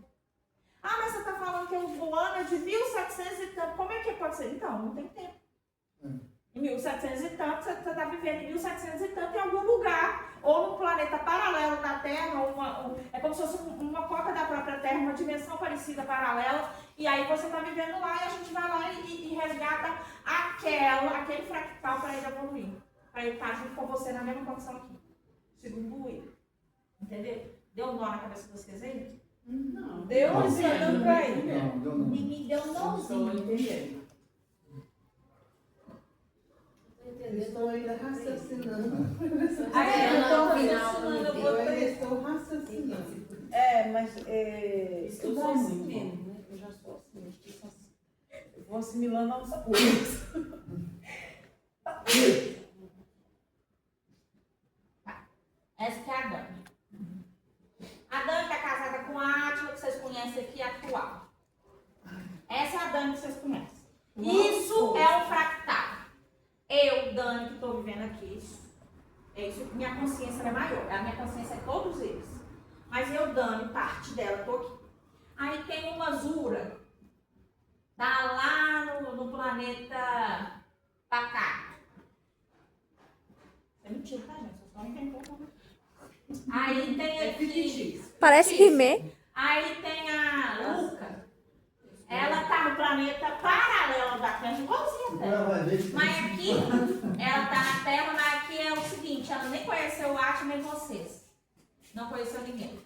Ah, mas você está falando que o ano é de 1700 e tanto. Como é que pode ser? Então, não tem tempo. Em 1700 e tanto, você está vivendo em 1700 e tanto em algum lugar, ou num planeta paralelo da Terra, é como se fosse uma cópia da própria Terra, uma dimensão parecida, paralela, e aí você está vivendo lá e a gente vai lá e resgata aquele fractal para ele evoluir, para ele estar junto com você na mesma condição aqui, segundo ele. Entendeu? Deu um nó na cabeça de vocês aí? Não, deu assim, olhando pra ele. Não, deu não. Me deu um nózinho. Entendendo. Estou ainda raciocinando. Eu ainda estou raciocinando. Mas eu sou assim mesmo, né? Eu já sou assim, eu vou assimilando aos poucos. Essa que é a Dani. A Dani que é casada com a Átila, que vocês conhecem aqui, atual. Essa é a Dani que vocês conhecem. Isso é um fractal. Eu, Dani, que estou vivendo aqui, minha consciência é maior. A minha consciência é todos eles. Mas eu, Dani, parte dela, estou aqui. Aí tem uma Zura, tá lá no planeta Pacato. É mentira, tá, gente? Só não tem como. Aí tem aqui. Parece Rimé. Aí tem a Luca. Ela tá no planeta paralelo da Terra, igualzinha a Terra. Mas aqui, ela tá na Terra, mas aqui é o seguinte, ela nem conheceu o Átila nem vocês. Não conheceu ninguém.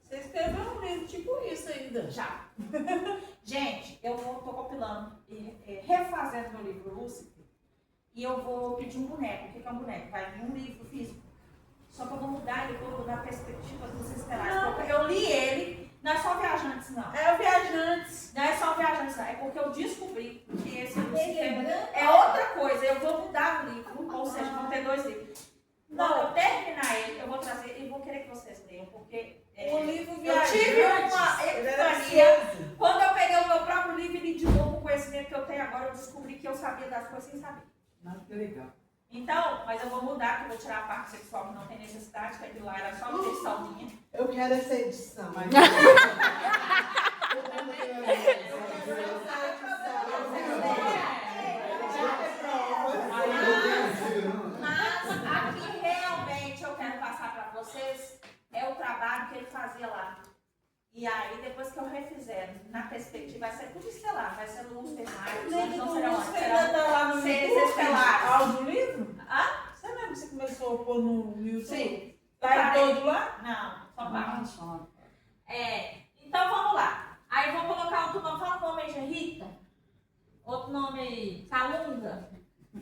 Você escreveu um livro tipo isso ainda. Já. Gente, eu tô compilando e refazendo meu livro Lúcifer. E eu vou pedir um boneco. O que é um boneco? Vai vir um livro físico. Só que eu vou mudar ele, vou mudar a perspectiva dos esperar. Eu li ele. Não é só viajantes, não. É o Viajantes. Não é só viajantes, não. É porque eu descobri que esse é outra coisa. Eu vou mudar o livro, ou seja, vão ter 2 livros. Quando eu terminar ele, eu vou trazer e vou querer que vocês leiam, porque O livro eu Viajantes. tive uma epifania. Quando eu peguei o meu próprio livro e li de novo o conhecimento que eu tenho agora, eu descobri que eu sabia das coisas sem saber. Nossa, que legal. Então, mas eu vou mudar, que eu vou tirar a parte sexual que não tem necessidade, que aquilo lá era só uma edição minha. Eu quero essa edição. Mas... Mas aqui realmente eu quero passar para vocês é o trabalho que ele fazia lá. E aí, depois que eu refizer ser tudo estelar, vai ser Lúcifer, Marte, Gente, não o será Lúcifer ainda tá lá no seres YouTube, estelares. audiolivro? Hã? Você lembra que você começou a pôr no YouTube? Sim. Tá em todo lá? Não, só parte. Então vamos lá. Aí vou colocar outro nome. Fala o nome aí, Rita. Outro nome aí, Calunga.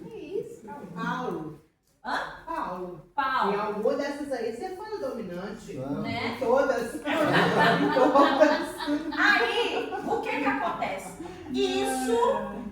Que isso? Paulo. Hã? Paulo. Em Paulo. alguma dessas aí você foi dominante. Né? Em todas. Em todas. Aí, o que que acontece? Isso,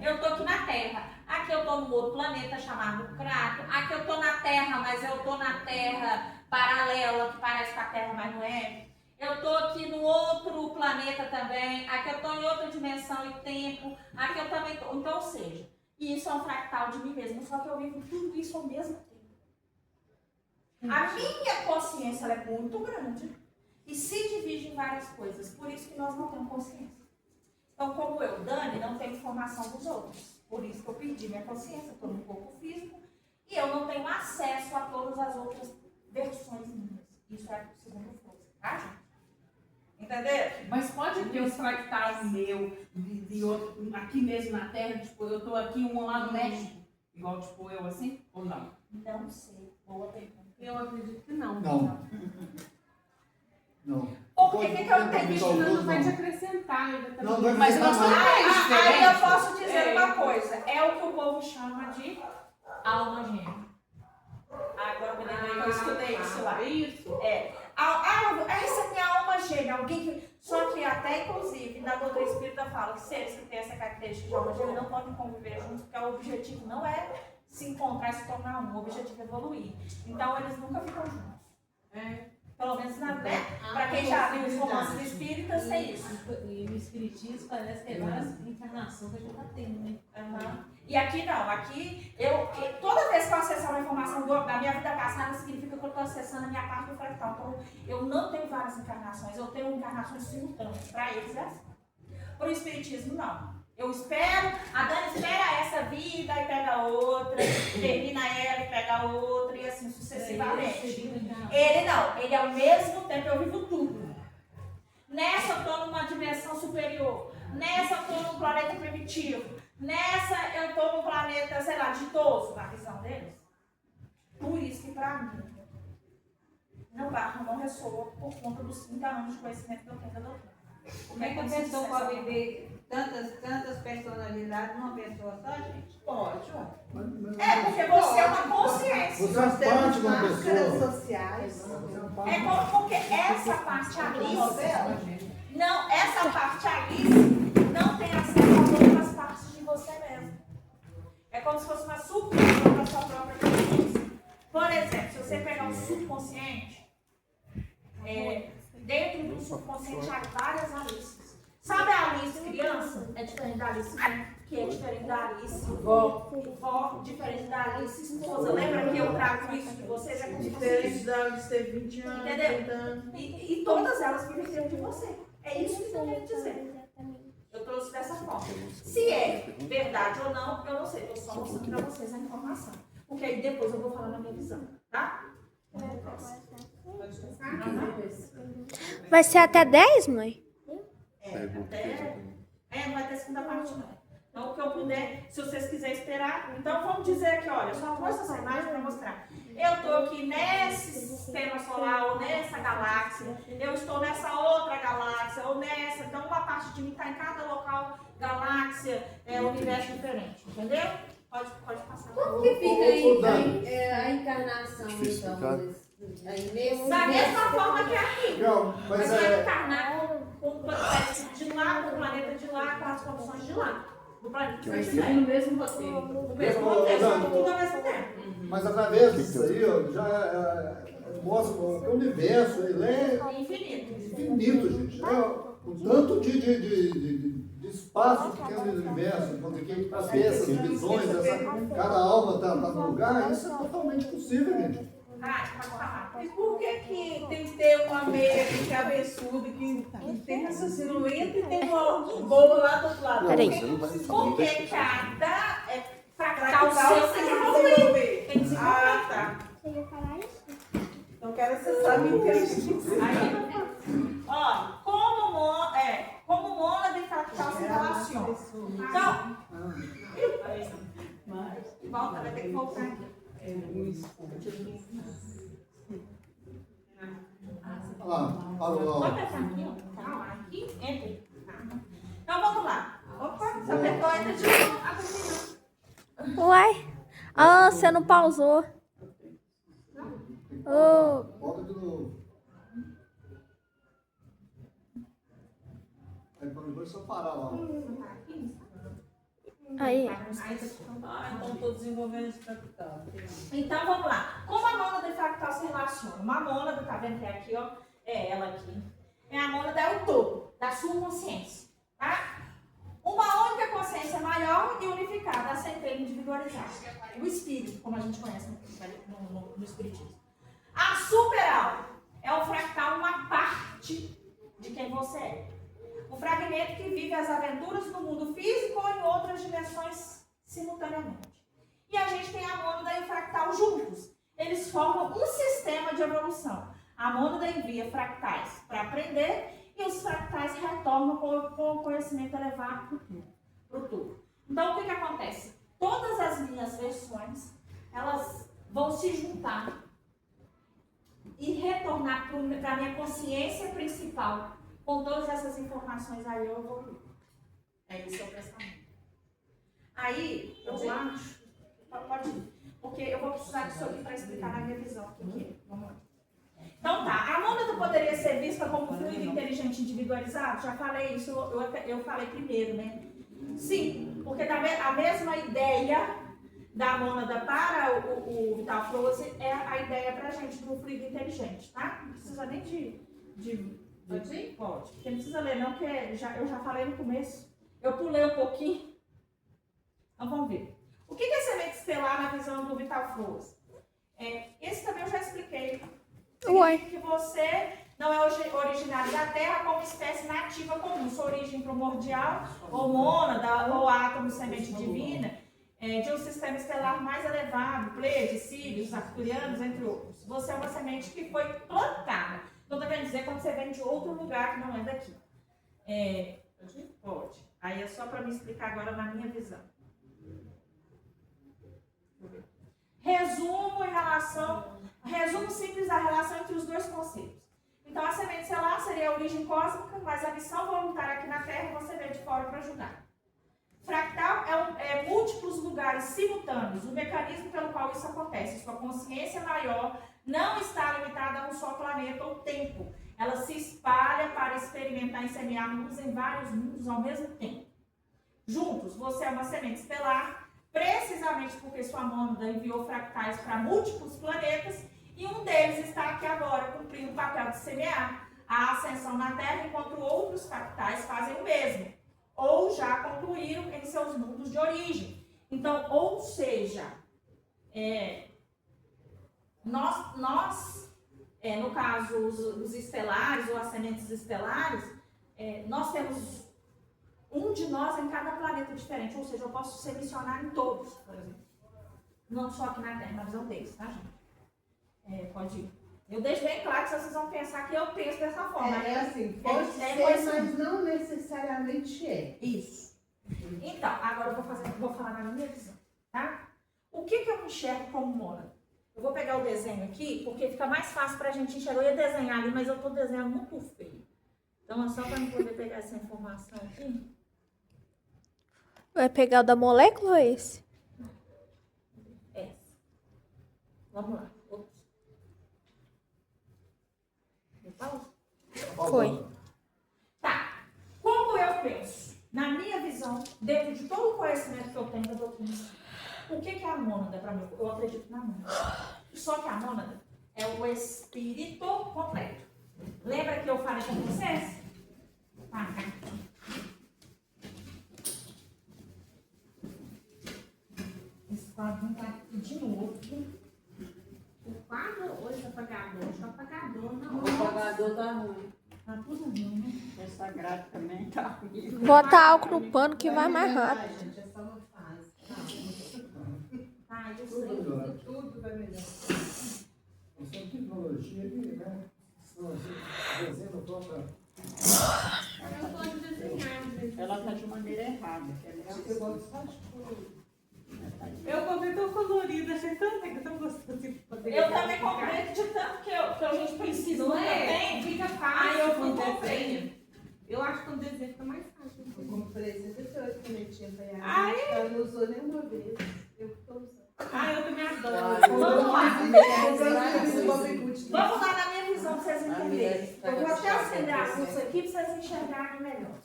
eu tô aqui na Terra. Aqui eu tô num outro planeta chamado Crato. Aqui eu tô na Terra, mas eu tô na Terra paralela, que parece com a Terra, mas não é. Eu tô aqui no outro planeta também. Aqui eu tô em outra dimensão e tempo. Aqui eu também tô. Então, ou seja, isso é um fractal de mim mesmo. Só que eu vivo tudo isso ao mesmo tempo. A minha consciência ela é muito grande e se divide em várias coisas. Por isso que nós não temos consciência. Então, como eu, Dani, não tenho informação dos outros. Por isso que eu perdi minha consciência, estou no corpo físico e eu não tenho acesso a todas as outras versões minhas. Isso é o segundo fluxo, tá, gente? Entenderam? Mas pode ter os fractais meu, de outro, aqui mesmo na Terra, tipo, eu tô aqui um lá no México, igual tipo eu assim, ou não? Não sei. Boa pergunta. Eu acredito que não. Não. Não. Porque o que eu Pode entendi? tentar os Não dois vai te nomes. acrescentar ainda também. Não vai Mas acrescentar nós nada. somos Aí eu diferentes. posso dizer uma coisa. É o que o povo chama de alma gêmea. Agora eu me lembrei que eu estudei isso lá. Isso. Essa é minha alma gêmea. Alguém que... Só que até, inclusive, na doutrina espírita fala que seres que têm essa característica de alma gêmea não podem conviver juntos, porque o objetivo não é se encontrar e se tornar um. O objetivo é evoluir. Então, eles nunca ficam juntos. Pelo menos na para quem já viu os romances espíritas, tem isso. E o espiritismo parece que é várias encarnações que a gente tá tendo, né? Uhum. E aqui não, aqui toda vez que eu acessar uma informação da minha vida passada, significa que eu estou acessando a minha parte do fractal. Então, eu não tenho várias encarnações, eu tenho encarnações simultâneas. Para eles é assim. Para o espiritismo, não. Eu espero, a Dani espera essa vida e pega outra, termina ela e pega outra, e assim sucessivamente. Ele não, ele ao mesmo tempo eu vivo tudo. Nessa eu estou numa dimensão superior, nessa eu estou num planeta primitivo, nessa eu estou num planeta, sei lá, ditoso, na visão deles. Por isso que para mim, não ressoa por conta dos 30 anos de conhecimento que eu tenho da doutrina. Como é que a pessoa pode viver tantas personalidades numa pessoa só, gente? Pode, ó. Porque você é uma consciência. Você faz parte de uma Máscaras pessoa. sociais. Porque essa parte Alice, não, essa parte Alice não tem acesso a outras partes de você mesmo. É como se fosse uma subdivisão da sua própria consciência. Por exemplo, se você pegar um subconsciente, dentro do subconsciente há várias Alices. Sabe a Alice criança? É diferente da Alice que é diferente da Alice vó, diferente da Alice esposa. Lembra que eu trago isso de vocês? É como se Diferente da de ter 20 anos, Entendeu? 30 anos. E todas elas vivem dentro de você. É isso que eu quero dizer. Eu trouxe dessa forma. Se é verdade ou não, eu não sei. Eu só mostrando para vocês a informação. Porque aí depois eu vou falar na minha visão, tá? Vai ser até 10, mãe? Não vai ter segunda parte não. Então o que eu puder, se vocês quiserem esperar, então vamos dizer aqui, olha, só mostra essa imagem para mostrar. Eu estou aqui nesse sistema solar ou nessa galáxia, eu estou nessa outra galáxia ou nessa, então uma parte de mim está em cada local, galáxia, universo diferente, entendeu? Pode passar. Como que fica aí a encarnação, então? Da mesma forma que aqui. Legal, Mas mas vai encarnar com o planeta de lá, com o planeta de lá, com as condições de lá. Do planeta que você tiver. No mesmo roteiro. O mesmo roteiro, só que tudo ao mesmo tempo. Mas através disso aí, ó, já mostra que o universo ele é infinito, gente. O tanto de espaço que tem no universo, para ter essas visões, cada alma está no lugar, isso é totalmente possível, gente. E por que tem que ter uma meia que é absurda, que tem raciocínio lento e tem um bobo lá do outro lado? Peraí. Porque cada fractal Fractal seu tem tem que que evoluir. desenvolver. Tem que se Ah, tá. Então quero acessar a minha inteligência. Ó, como mônada e fractal fractal se relaciona. Então, volta, vai ter que voltar aqui. Olha lá, olha lá. Pode pensar aqui, ó. Tá, aqui, entre. Então vamos lá. Opa, você apertou, entra de novo. Abre. Uai. Ah, você não pausou. Oh. Volta de novo. Aí quando depois só parar lá. Aí. Então estou desenvolvendo esse capital. Então vamos lá. Como a mônada e fractal se relacionam? Uma mônada, tá vendo que é aqui, ó? É ela aqui. É a mônada, é o todo da sua consciência, tá? Uma única consciência maior e unificada, a centelha individualizada. O espírito, como a gente conhece no espiritismo. A superalma é o fractal, uma parte de quem você é. Um fragmento que vive as aventuras no mundo físico ou em outras dimensões simultaneamente. E a gente tem a mônada e o fractal juntos. Eles formam um sistema de evolução. A mônada envia fractais para aprender e os fractais retornam com o conhecimento elevado para o todo. Então, o que acontece? Todas as minhas versões, elas vão se juntar e retornar para a minha consciência principal. Com todas essas informações aí eu evoluo. É isso o pensamento. Aí, eu acho... Pode ir. Porque eu vou precisar disso aqui para explicar na minha visão. O que é? Vamos lá. Então tá, a mônada poderia ser vista como fluido inteligente individualizado? Já falei isso, eu falei primeiro, né? Sim, porque a mesma ideia da mônada para o Vital Frozen é a ideia para a gente do fluido inteligente, tá? Não precisa nem Pode ir? Pode. Porque não precisa ler não, porque eu já falei no começo. Eu pulei um pouquinho. Então vamos ver. O que é semente estelar na visão do Vital Frozen? Esse também eu já expliquei. Significa que você não é originário da Terra como espécie nativa comum. Sua origem primordial, ou mônada, ou átomo semente divina, de um sistema estelar mais elevado, Pleiades, Sírios, Arcturianos, entre outros. Você é uma semente que foi plantada. Então, está querendo dizer quando você vem de outro lugar que não é daqui. Pode. Aí é só para me explicar agora na minha visão. Resumo simples da relação entre os dois conceitos. Então, a semente estelar seria a origem cósmica, mas a missão voluntária aqui na Terra você veio de fora para ajudar. Fractal é múltiplos lugares simultâneos, o mecanismo pelo qual isso acontece. Sua consciência maior não está limitada a um só planeta ou tempo. Ela se espalha para experimentar e semear luz em vários mundos ao mesmo tempo. Juntos, você é uma semente estelar, precisamente porque sua mônada enviou fractais para múltiplos planetas e um deles está aqui agora cumprindo o papel de semear a ascensão na Terra, enquanto outros fractais fazem o mesmo, ou já concluíram em seus mundos de origem. Então, ou seja, nós no caso, os estelares ou as sementes estelares, nós temos um de nós em cada planeta diferente, ou seja, eu posso ser missionário em todos, por exemplo. Não só aqui na Terra, na visão deles, tá, gente? Pode ir. Eu deixo bem claro que vocês vão pensar que eu penso dessa forma. Assim, pode ser, mas não necessariamente é. Isso. Então, agora eu vou falar na minha visão, tá? O que eu enxergo como mônada? Eu vou pegar o desenho aqui, porque fica mais fácil pra gente enxergar. Eu ia desenhar ali, mas eu tô desenhando muito feio. Então, é só pra não poder pegar essa informação aqui. Vai pegar o da molécula ou esse? Vamos lá. Ops. Pausa? Foi. Tá. Como eu penso, na minha visão, dentro de todo o conhecimento que eu tenho da doutrina, o que é a mônada para mim? Eu acredito na mônada. Só que a mônada é o espírito completo. Lembra que eu falei com vocês? Tá. Esse quadro tá aqui de novo. O quadro hoje é apagador. Deixa eu apagador, não. O apagador tá ruim. Tá tudo ruim, né? Essa grade também tá ruim. Bota álcool no pano que vai mais rápido. Ai, gente, é só uma fase. Ai, eu sei. Tudo vai melhorar. Essa tecnologia aí, né? Desenho próprio. Eu gosto de desenhar, às vezes. Ela tá de maneira errada. Que ela é Eu gosto só de cor. Eu comprei tão colorida, achei tão gostoso de poder. Eu também comprei de tanto que a gente precisa, não é? Fica Aí fácil. eu com comprei. desenho. Eu acho que com desenho fica mais fácil. Eu comprei 68 canetinhas pra ela. Ah, Ela não usou nenhuma vez. Eu que tô usando. Eu também adoro. Vamos lá. Vamos Vamos lá na minha visão pra vocês entenderem. Eu vou até acender a luz aqui pra vocês enxergarem melhor.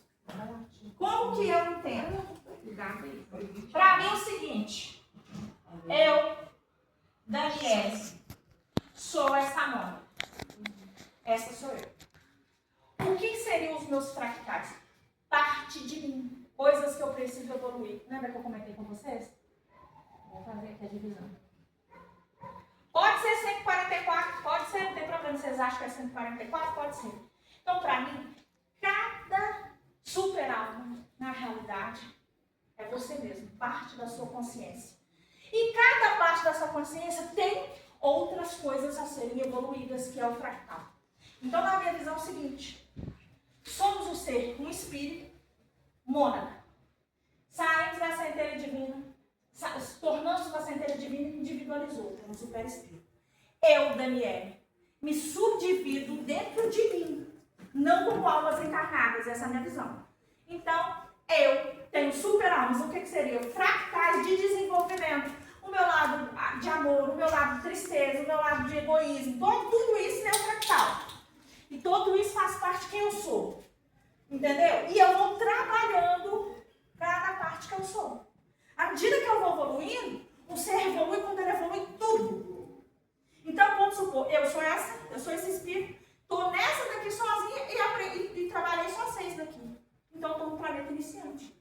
Como que eu entendo? Pra mim é o seguinte. Eu, Daniele, sou essa mão. Essa sou eu. O que seriam os meus fractais? Parte de mim. Coisas que eu preciso evoluir. Lembra que eu comentei com vocês? Vou fazer aqui a divisão. Pode ser 144, pode ser, não tem problema. Vocês acham que é 144? Pode ser. Então, para mim, cada super-alma, na realidade, é você mesmo, parte da sua consciência. E cada parte da sua consciência tem outras coisas a serem evoluídas, que é o fractal. Então, na minha visão, é o seguinte. Somos um ser, um espírito, mônada. Saímos da centelha divina, tornamos uma centelha divina e individualizou, um super-espírito. Eu, Daniele, me subdivido dentro de mim, não como almas encarnadas, essa é a minha visão. Então, eu tenho super-almas, o que seria? Fractais de desenvolvimento. O meu lado de amor, o meu lado de tristeza, o meu lado de egoísmo, tudo isso é fractal. E tudo isso faz parte de quem eu sou. Entendeu? E eu vou trabalhando cada parte que eu sou. À medida que eu vou evoluindo, o ser evolui quando ele evolui tudo. Então, vamos supor, eu sou esse espírito, estou nessa daqui sozinha e trabalhei só 6 daqui. Então, estou no planeta iniciante.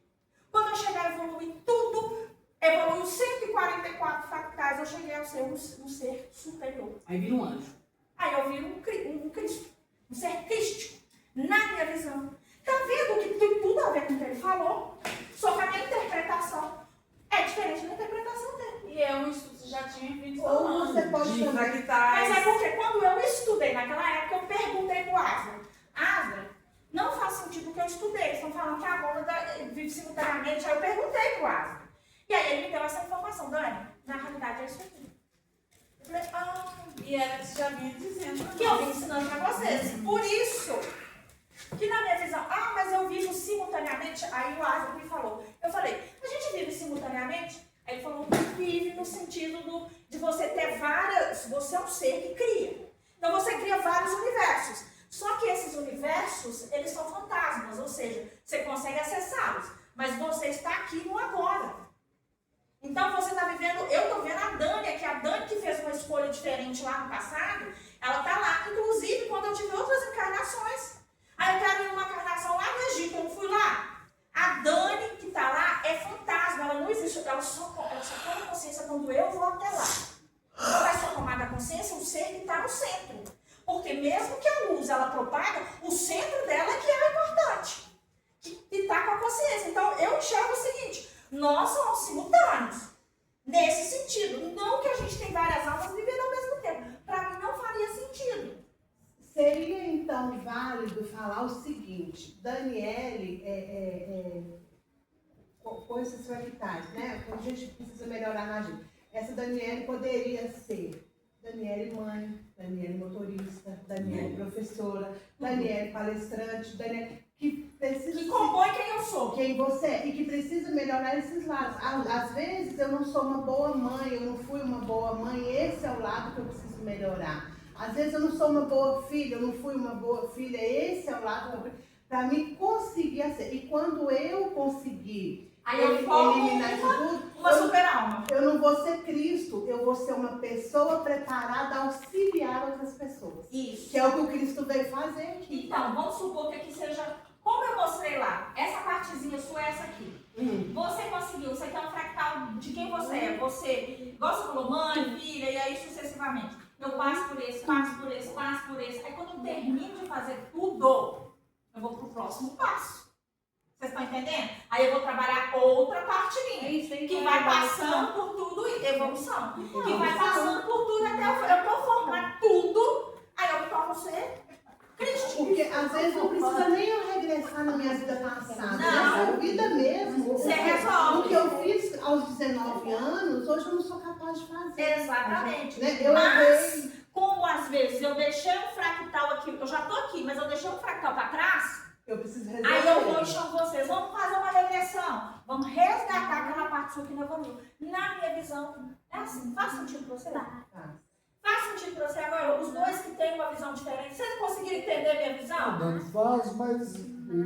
Quando eu chegar a evoluir tudo, evoluiu 144 fractais, eu cheguei a ser um ser superior. Aí vira um anjo. Aí eu viro um Cristo, um ser crístico, na minha visão. Tá vendo que tem tudo a ver com o que ele falou? Só que a minha interpretação é diferente da interpretação dele. E é um estudo, você já tinha vindo Ou falando você pode de chamar fractais. Mas é porque quando eu estudei naquela época, eu perguntei pro Asla. Asla, não faz sentido o que eu estudei. Eles estão falando que a mônada vive simultaneamente. Aí eu perguntei pro Asla. E aí ele me deu essa informação. Dani, na realidade é isso aqui. Eu falei, E ela já vinha dizendo. que eu vim ensinando pra vocês. Por isso que na minha visão, mas eu vivo simultaneamente. Aí o Asla me falou. Eu falei, a gente vive simultaneamente? Aí ele falou, vive no sentido de você ter várias. Você é um ser que cria. Então você cria vários universos. Só que esses universos, eles são fantasmas, ou seja, você consegue acessá-los. Mas você está aqui no agora. Então você está vivendo, eu estou vendo a Dani, que a Dani que fez uma escolha diferente lá no passado, ela está lá, inclusive quando eu tive outras encarnações. Aí eu quero ir numa encarnação lá no Egito, eu não fui lá. A Dani que está lá é fantasma, ela não existe, ela só toma consciência quando eu vou até lá. Ela vai só tomar da consciência o ser que está no centro. Porque mesmo que a luz ela propaga, o centro dela é que é importante. Que está com a consciência. Então eu enxergo o seguinte, nós somos simultâneos. Nesse sentido. Não que a gente tem várias almas vivendo ao mesmo tempo. Para mim não faria sentido. Seria então válido falar o seguinte, Daniele, coisas fractais, né? Quando a gente precisa melhorar na gente. Essa Daniele poderia ser Daniele mãe, Daniele motorista, Daniele professora, Daniele palestrante, Daniele que precisa... Que compõe quem eu sou. Quem você é e que precisa melhorar esses lados. Às vezes eu não sou uma boa mãe, eu não fui uma boa mãe, esse é o lado que eu preciso melhorar. Às vezes eu não sou uma boa filha, eu não fui uma boa filha, esse é o lado que eu para mim conseguir ser. E quando eu conseguir aí eu formo eliminar isso tudo, uma super-alma. eu não vou ser Cristo, eu vou ser uma pessoa preparada a auxiliar outras pessoas. Isso. Que é o que o Cristo veio fazer aqui. Então, vamos supor que aqui seja, como eu mostrei lá, essa partezinha sua é essa aqui. Você conseguiu, você quer um fractal de quem você é. Você, igual você falou, mãe, filha, e aí sucessivamente. Eu passo por esse, passo por esse, passo por esse. Aí quando eu termino de fazer tudo, eu vou pro próximo passo. Vocês estão entendendo? Aí eu vou trabalhar outra parte minha, que vai passando por tudo, evolução, que vai passando por tudo até eu formar tudo, aí eu me torno ser Cristo. Porque às vezes não precisa nem eu regressar na minha vida passada. Não. estudos, hoje eu não sou capaz de fazer. Exatamente. Né? Eu Mas, como às vezes eu deixei um fractal aqui, eu já tô aqui, mas eu deixei um fractal para trás, Eu preciso resolver. aí eu vou e chamo vocês, vamos fazer uma regressão, vamos resgatar aquela parte sua que não evoluiu. Na minha visão, é assim, faz sentido para você? Faz sentido para você agora? Os dois que têm uma visão diferente, vocês conseguiram entender a minha visão? Não faz, mas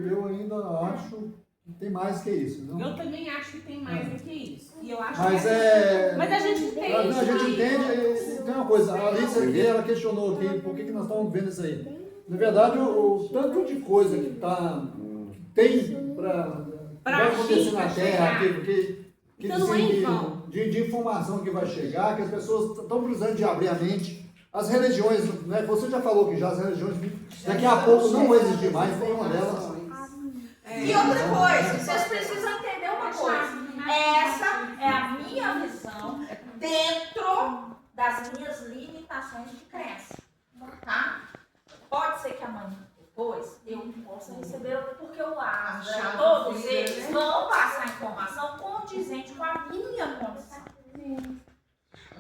eu ainda acho que tem mais que isso. Não? Eu também acho que tem mais do que isso. E eu acho Mas que Mas a gente entende. A gente entende. Tem uma coisa, a Alice aqui, ela questionou aqui por que nós estamos vendo isso aí. Na verdade, o tanto de coisa que tem para acontecer na Terra, que Então não é em vão. de informação que vai chegar, que as pessoas estão precisando de abrir a mente. As religiões, né, você já falou que já as religiões daqui a pouco não vão existir mais, nenhuma delas. E outra coisa, vocês precisam entender uma coisa. Essa é a minha visão dentro das minhas limitações de crença. Tá? Pode ser que amanhã depois eu possa receber outra, porque eu acho que todos eles vão passar informação condizente com a minha condição.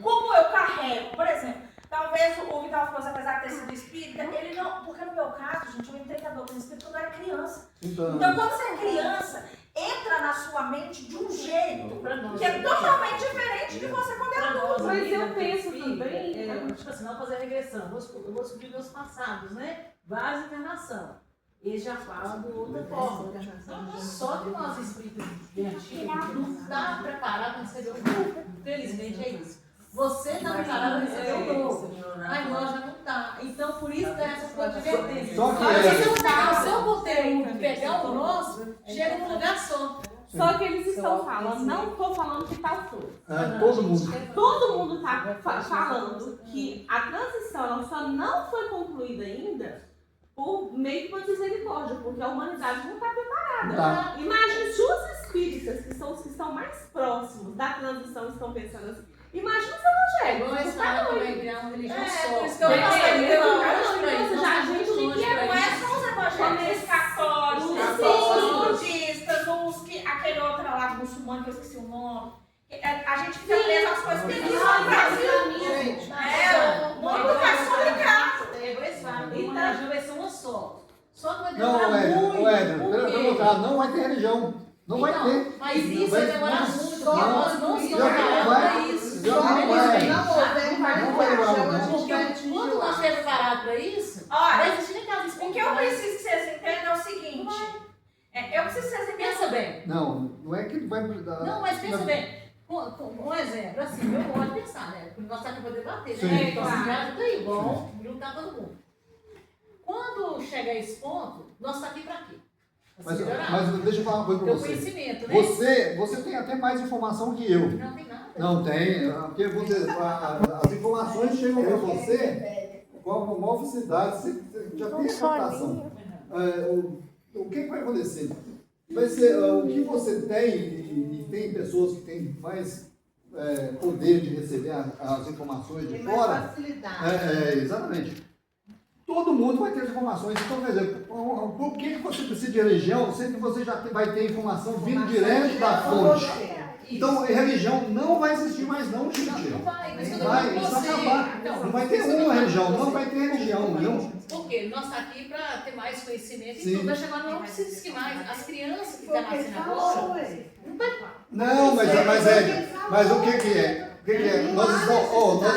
Como eu carrego, por exemplo, talvez o Vital Força, apesar de ter sido espírita, ele não. Porque no meu caso, gente, eu entrei na doutrina espírita quando eu era criança. Então, quando você é criança, entra na sua mente de um jeito que é totalmente diferente de você quando é adulto. Mas eu penso também, tipo assim, não fazer regressão, eu vou descobrir meus passados, né? Várias encarnação. Eles já falam de outra forma. Só que nós espíritos bem antigos não está preparado para receber o novo. Infelizmente é isso. Você está preparado para receber o novo, mas nós já não está. Então, por isso que essa coisa de vertente. Só que Se eu conteúdo pegar o nosso, chega num lugar só. Só que eles estão falando, não estou falando que tal todo. Todo mundo. Todo mundo está falando que a transição ela só não foi concluída ainda por meio de uma misericórdia, porque a humanidade não está preparada. Tá. Imagine se os espíritas, que são os que estão mais próximos da transição, estão pensando assim. Imagina se eu não chego. Mas nada vai virar uma religião só. Por isso que eu falei, já a gente não é só os evangélicos católicos, os budistas, os que, aquele outro lá muçulmano que eu esqueci o nome. A gente fica preso às coisas que eles são no Brasil. Muito mais complicado. Eles falam, uma religião vai ser uma só. Só que vai Não, demorar muito. pelo contrário, não vai ter religião. Não vai ter. Mas isso vai demorar muito. Não, Nós não estamos já preparados vai. para isso. Já não vai. Não vai demorar muito. Quando nós estivermos preparados para isso, Olha, vai existir aquela o que eu preciso que vocês entendam é o seguinte. Eu preciso que vocês entendam. Pensa bem. Não é que vai mudar. Não, mas pensa bem. Um exemplo, assim, eu gosto de pensar, né? Porque nós estamos aqui para debater, Sim. né? Então, assim, já tá aí, bom, juntar todo mundo. Quando chegar a esse ponto, nós estamos aqui para quê? Pra se melhorar. Mas deixa eu falar uma coisa para Teu você. conhecimento, né? Você tem até mais informação que eu. Não tem nada. Não tem, porque as informações chegam para você com a maior facilidade, você já tem a captação. O que vai acontecer? Vai ser o que você tem, e tem pessoas que têm mais poder de receber as informações de Tem mais fora. facilidade. Exatamente. Todo mundo vai ter as informações. Então, quer dizer, por que você precisa de religião, sendo que você já vai ter informação vindo direto da fonte? Então, religião não vai existir mais não, gente. Não vai, mas Não vai, isso vai acabar. Não vai ter uma religião, não vai ter religião, não. Por quê? Nós estamos aqui para ter mais conhecimento Sim. e tudo. Vai chegar não precisa que mais. As crianças que Foi estão o que ele nascendo falou, agora, ué. não vai. Não, mas o que é? O que é? Nós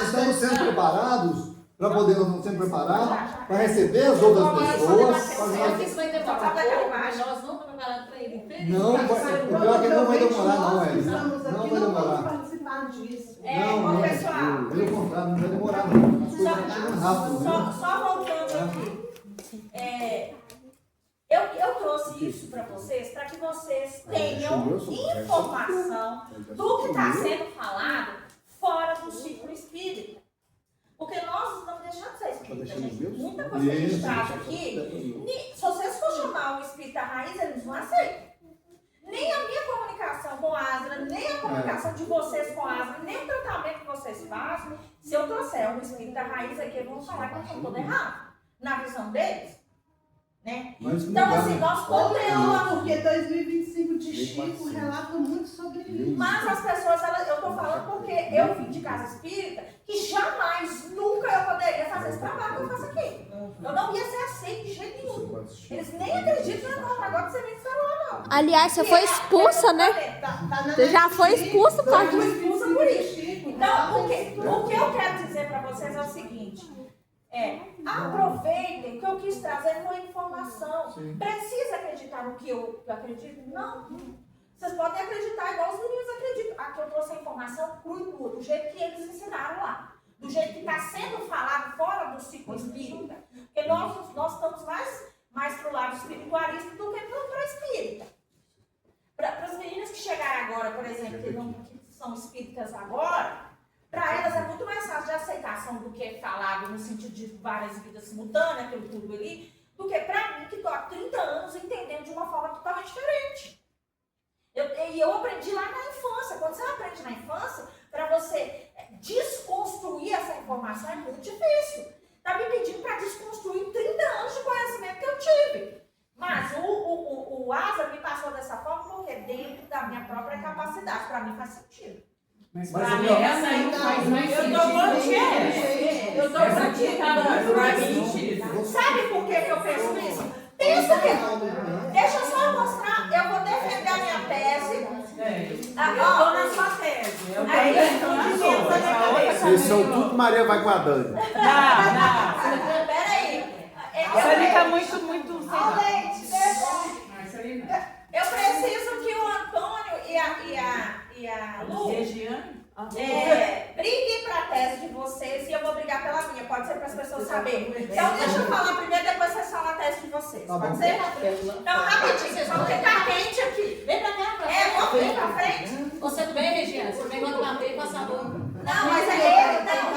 estamos sendo preparados para poder, nós estamos sendo preparados para receber as outras pessoas. Só que isso vai demorar pouco, mas nós não estamos preparados para ele. Não, o pior é que não vai demorar, não, Elisa. Estamos Não aqui, vai não vamos demorar. participar disso. Não, pessoal. pelo contrário, não vai demorar, não. As coisas vão chegando rápido, viu? Só voltando aqui. Eu trouxe isso para vocês, para que vocês tenham informação do que está sendo falado fora do ciclo espírita. Porque nós estamos deixando de ser espírita, gente. Muita coisa que a gente traz aqui, se vocês for chamar o espírita raiz, eles não aceitam. Nem a minha comunicação com a Asra, nem a comunicação de vocês com a Asra, nem o tratamento que vocês fazem, se eu trouxer um espírita raiz aqui, eles vão falar que eu estou todo errado, na visão deles. Né? Mas Então, não dá, assim, né? nós Ou podemos. porque 2025 te Chico relata muito sobre isso. Mas as pessoas, eu tô falando porque eu vim de casa espírita que jamais, nunca eu poderia fazer esse trabalho que eu faço aqui. Eu não ia ser aceito de jeito nenhum. Eles nem acreditam na conta agora que você me falou, não. Aliás, você foi expulsa, né? Você já foi expulsa por causa disso. Expulsa por isso. Então, o que eu quero dizer para vocês é o seguinte. Aproveitem que eu quis trazer uma informação. Precisa acreditar no que eu acredito? Não. Vocês podem acreditar igual os meninos acreditam. Aqui eu trouxe a informação crua e nua, do jeito que eles ensinaram lá. Do jeito que está sendo falado fora do ciclo espírita. Porque nós estamos mais para o lado espiritualista do que para a espírita. Para as meninas que chegaram agora, por exemplo, que são espíritas agora, para elas é muito mais fácil de aceitação do que falado no sentido de várias vidas simultâneas, aquilo tudo ali, do que para mim, que estou há 30 anos entendendo de uma forma totalmente diferente. Eu aprendi lá na infância. Quando você aprende na infância, para você desconstruir essa informação é muito difícil. Está me pedindo para desconstruir 30 anos de conhecimento que eu tive. Mas o Asa me passou dessa forma porque dentro da minha própria capacidade, para mim faz sentido. Mas pra mim essa aí faz mais sentido. Eu tô praticando. Sabe por que eu penso nisso? Pensa que... Deixa eu só mostrar. Eu vou defender a minha tese. Eu tô na sua tese. Vocês são tudo Maria vai guardando. Não. Peraí. Isso ali tá muito Eu preciso que o Antônio e a Lu briguem para a tese de vocês e eu vou brigar pela minha. Pode ser para as pessoas saberem. Então deixa eu falar primeiro, depois vocês falam a tese de vocês. Pode ser? Então rapidinho, vocês vão ficar quente aqui. Vem pra cá, vamos vir pra frente. Você também, Regiane? Você pegou do papel e passador. Não, mas é ele, não.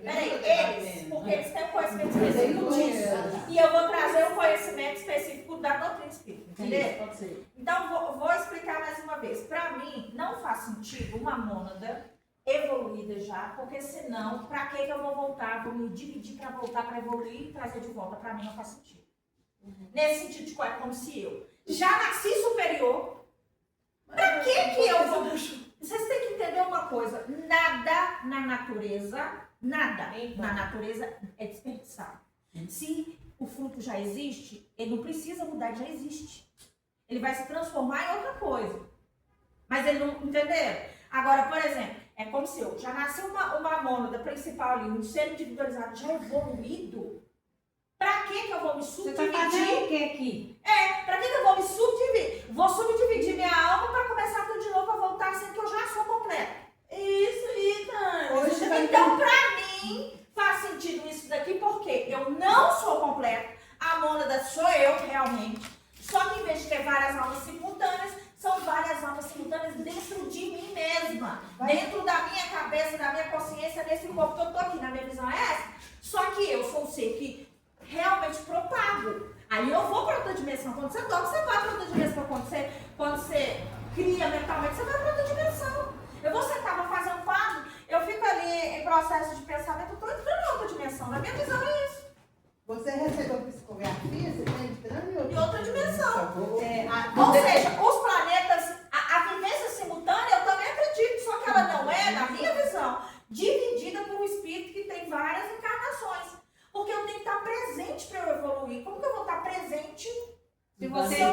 Peraí, eles, porque eles têm um conhecimento específico disso. E eu vou trazer um conhecimento específico da doutrina espírita, entendeu? Pode ser. Então, vou explicar mais uma vez. Para mim, não faz sentido uma mônada evoluída já, porque senão, para que eu vou voltar? Vou me dividir para voltar para evoluir e trazer de volta. Para mim, não faz sentido. Nesse sentido de é como se eu já nasci superior. Para que eu vou... Vocês têm que entender uma coisa. Nada na natureza é desperdiçado. Se o fruto já existe, ele não precisa mudar, já existe. Ele vai se transformar em outra coisa. Mas ele não... Entenderam? Agora, por exemplo, é como se eu já nasci uma mônada principal ali, um ser individualizado, já evoluído. Pra que eu vou me subdividir? Você tá fazendo o que aqui? Pra que eu vou me subdividir? Vou subdividir minha alma para começar tudo de novo, para voltar sendo que eu já sou completa. Isso aí, Tânia. Então, pra mim, faz sentido isso daqui, porque eu não sou completa. A mônada sou eu, realmente. Só que em vez de ter várias almas simultâneas, são várias almas simultâneas dentro de mim mesma. Dentro da minha cabeça, da minha consciência, nesse corpo que eu tô aqui. Na minha visão é essa. Só que eu sou um ser que realmente propago. Aí eu vou para outra dimensão. Quando você dorme, você vai para outra dimensão. Quando você cria mentalmente, você vai para outra dimensão. Eu vou sentar, vou fazer um quadro, eu fico ali em processo de pensamento, eu estou entrando em outra dimensão. Na minha visão é isso. Você recebeu psicografia, você está entrando em outra dimensão. Ou seja, os planetas, a vivência simultânea, eu também acredito, só que ela não é, na minha visão, dividida por um espírito que tem várias encarnações. Porque eu tenho que estar presente para eu evoluir. Como que eu vou estar presente se você está em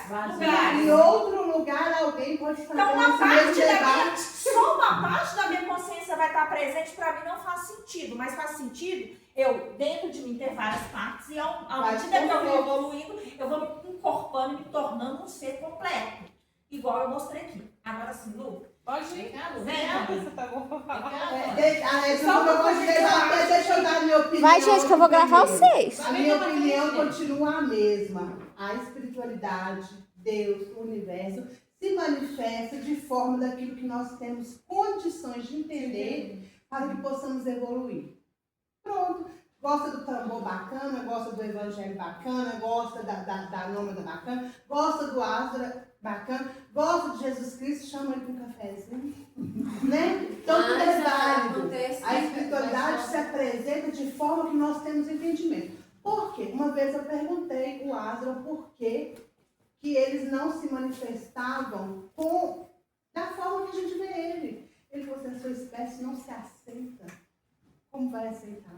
vários lugares? Em outro lugar, alguém pode fazer então, uma esse parte mesmo da debate. minha, só uma parte da minha consciência vai estar presente, para mim não faz sentido. Mas faz sentido eu, dentro de mim, ter várias partes. E à medida que eu vou evoluindo, eu vou me incorporando e me tornando um ser completo. Igual eu mostrei aqui. Agora sim, Lu. Pode ir. Você tá bom pra falar. Deixa eu dar a minha opinião. Vai, gente, que eu vou gravar vocês. A minha opinião continua a mesma. A espiritualidade, Deus, o universo, se manifesta de forma daquilo que nós temos condições de entender para que possamos evoluir. Pronto. Gosta do tambor bacana, gosta do evangelho bacana, gosta da nômada bacana, gosta do Asdra bacana, gosta de Jesus Cristo, chama ele para um cafezinho. Né? Então tudo é válido. A espiritualidade se apresenta de forma que nós temos entendimento. Por quê? Uma vez eu perguntei o Asdra por que que eles não se manifestavam da forma que a gente vê ele. Ele falou assim, a sua espécie não se aceita. Como vai aceitar?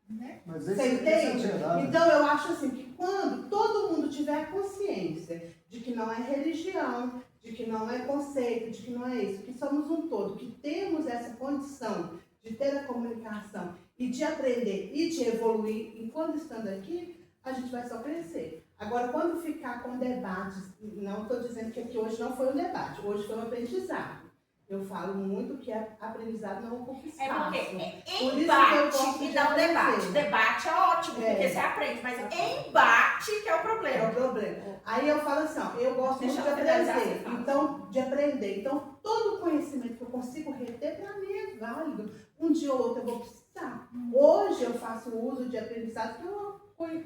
Né? Mas Você esse entende? é verdade. Então eu acho assim que quando todo mundo tiver consciência de que não é religião, de que não é conceito, de que não é isso, que somos um todo, que temos essa condição de ter a comunicação e de aprender e de evoluir, enquanto estando aqui, a gente vai só crescer. Agora, quando ficar com debates, não estou dizendo que aqui hoje não foi um debate, hoje foi um aprendizado. Eu falo muito que aprendizado não ocupa espaço. É porque Por isso que eu gosto embate de e não debate. aprender. Debate é ótimo, porque você aprende, mas embate que é o É problema. o problema. Aí eu falo assim, ó, eu gosto Deixa muito de eu finalizar, aprender. você fala. Então, de aprender. Então, todo o conhecimento que eu consigo reter, para mim é válido. Um dia ou outro eu vou precisar. Hoje eu faço uso de aprendizado que eu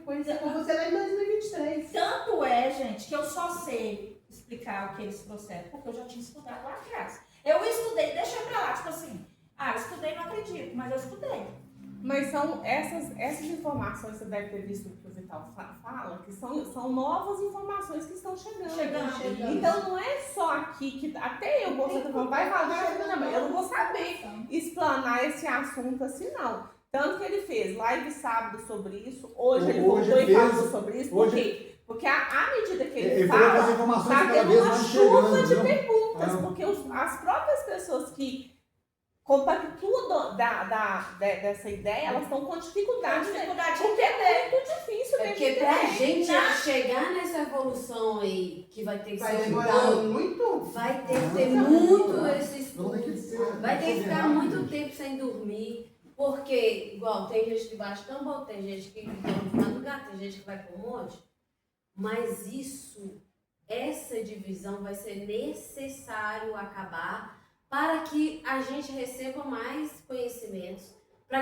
conheci com você lá em 2023. Tanto é, gente, que eu só sei explicar o que eles trouxeram, porque eu já tinha estudado lá atrás. Eu estudei, deixa pra lá, tipo assim, eu estudei, não acredito, mas eu estudei. Mas são essas informações que você deve ter visto que o Vital fala, que são novas informações que estão chegando. Então não é só aqui que até eu vou vai falar, eu não vou saber explanar esse assunto assim não. Tanto que ele fez live sábado sobre isso, hoje ele voltou e falou sobre isso, por quê? Porque à medida que ele fala, está tendo uma chuva de perguntas, porque as próprias pessoas que compactuam dessa ideia, elas estão com dificuldade porque é muito difícil de Porque pra gente chegar nessa evolução aí, que vai ter que Vai ser demorar um muito? vai ter que ter muito esse Não tem que estudo, ser- vai ter que ficar rápido. muito tempo sem dormir, porque, igual, tem gente que bate tambor, tem gente que dorme de madrugada, tem gente que vai com um monte, mas essa divisão vai ser necessário acabar para que a gente receba mais conhecimentos, para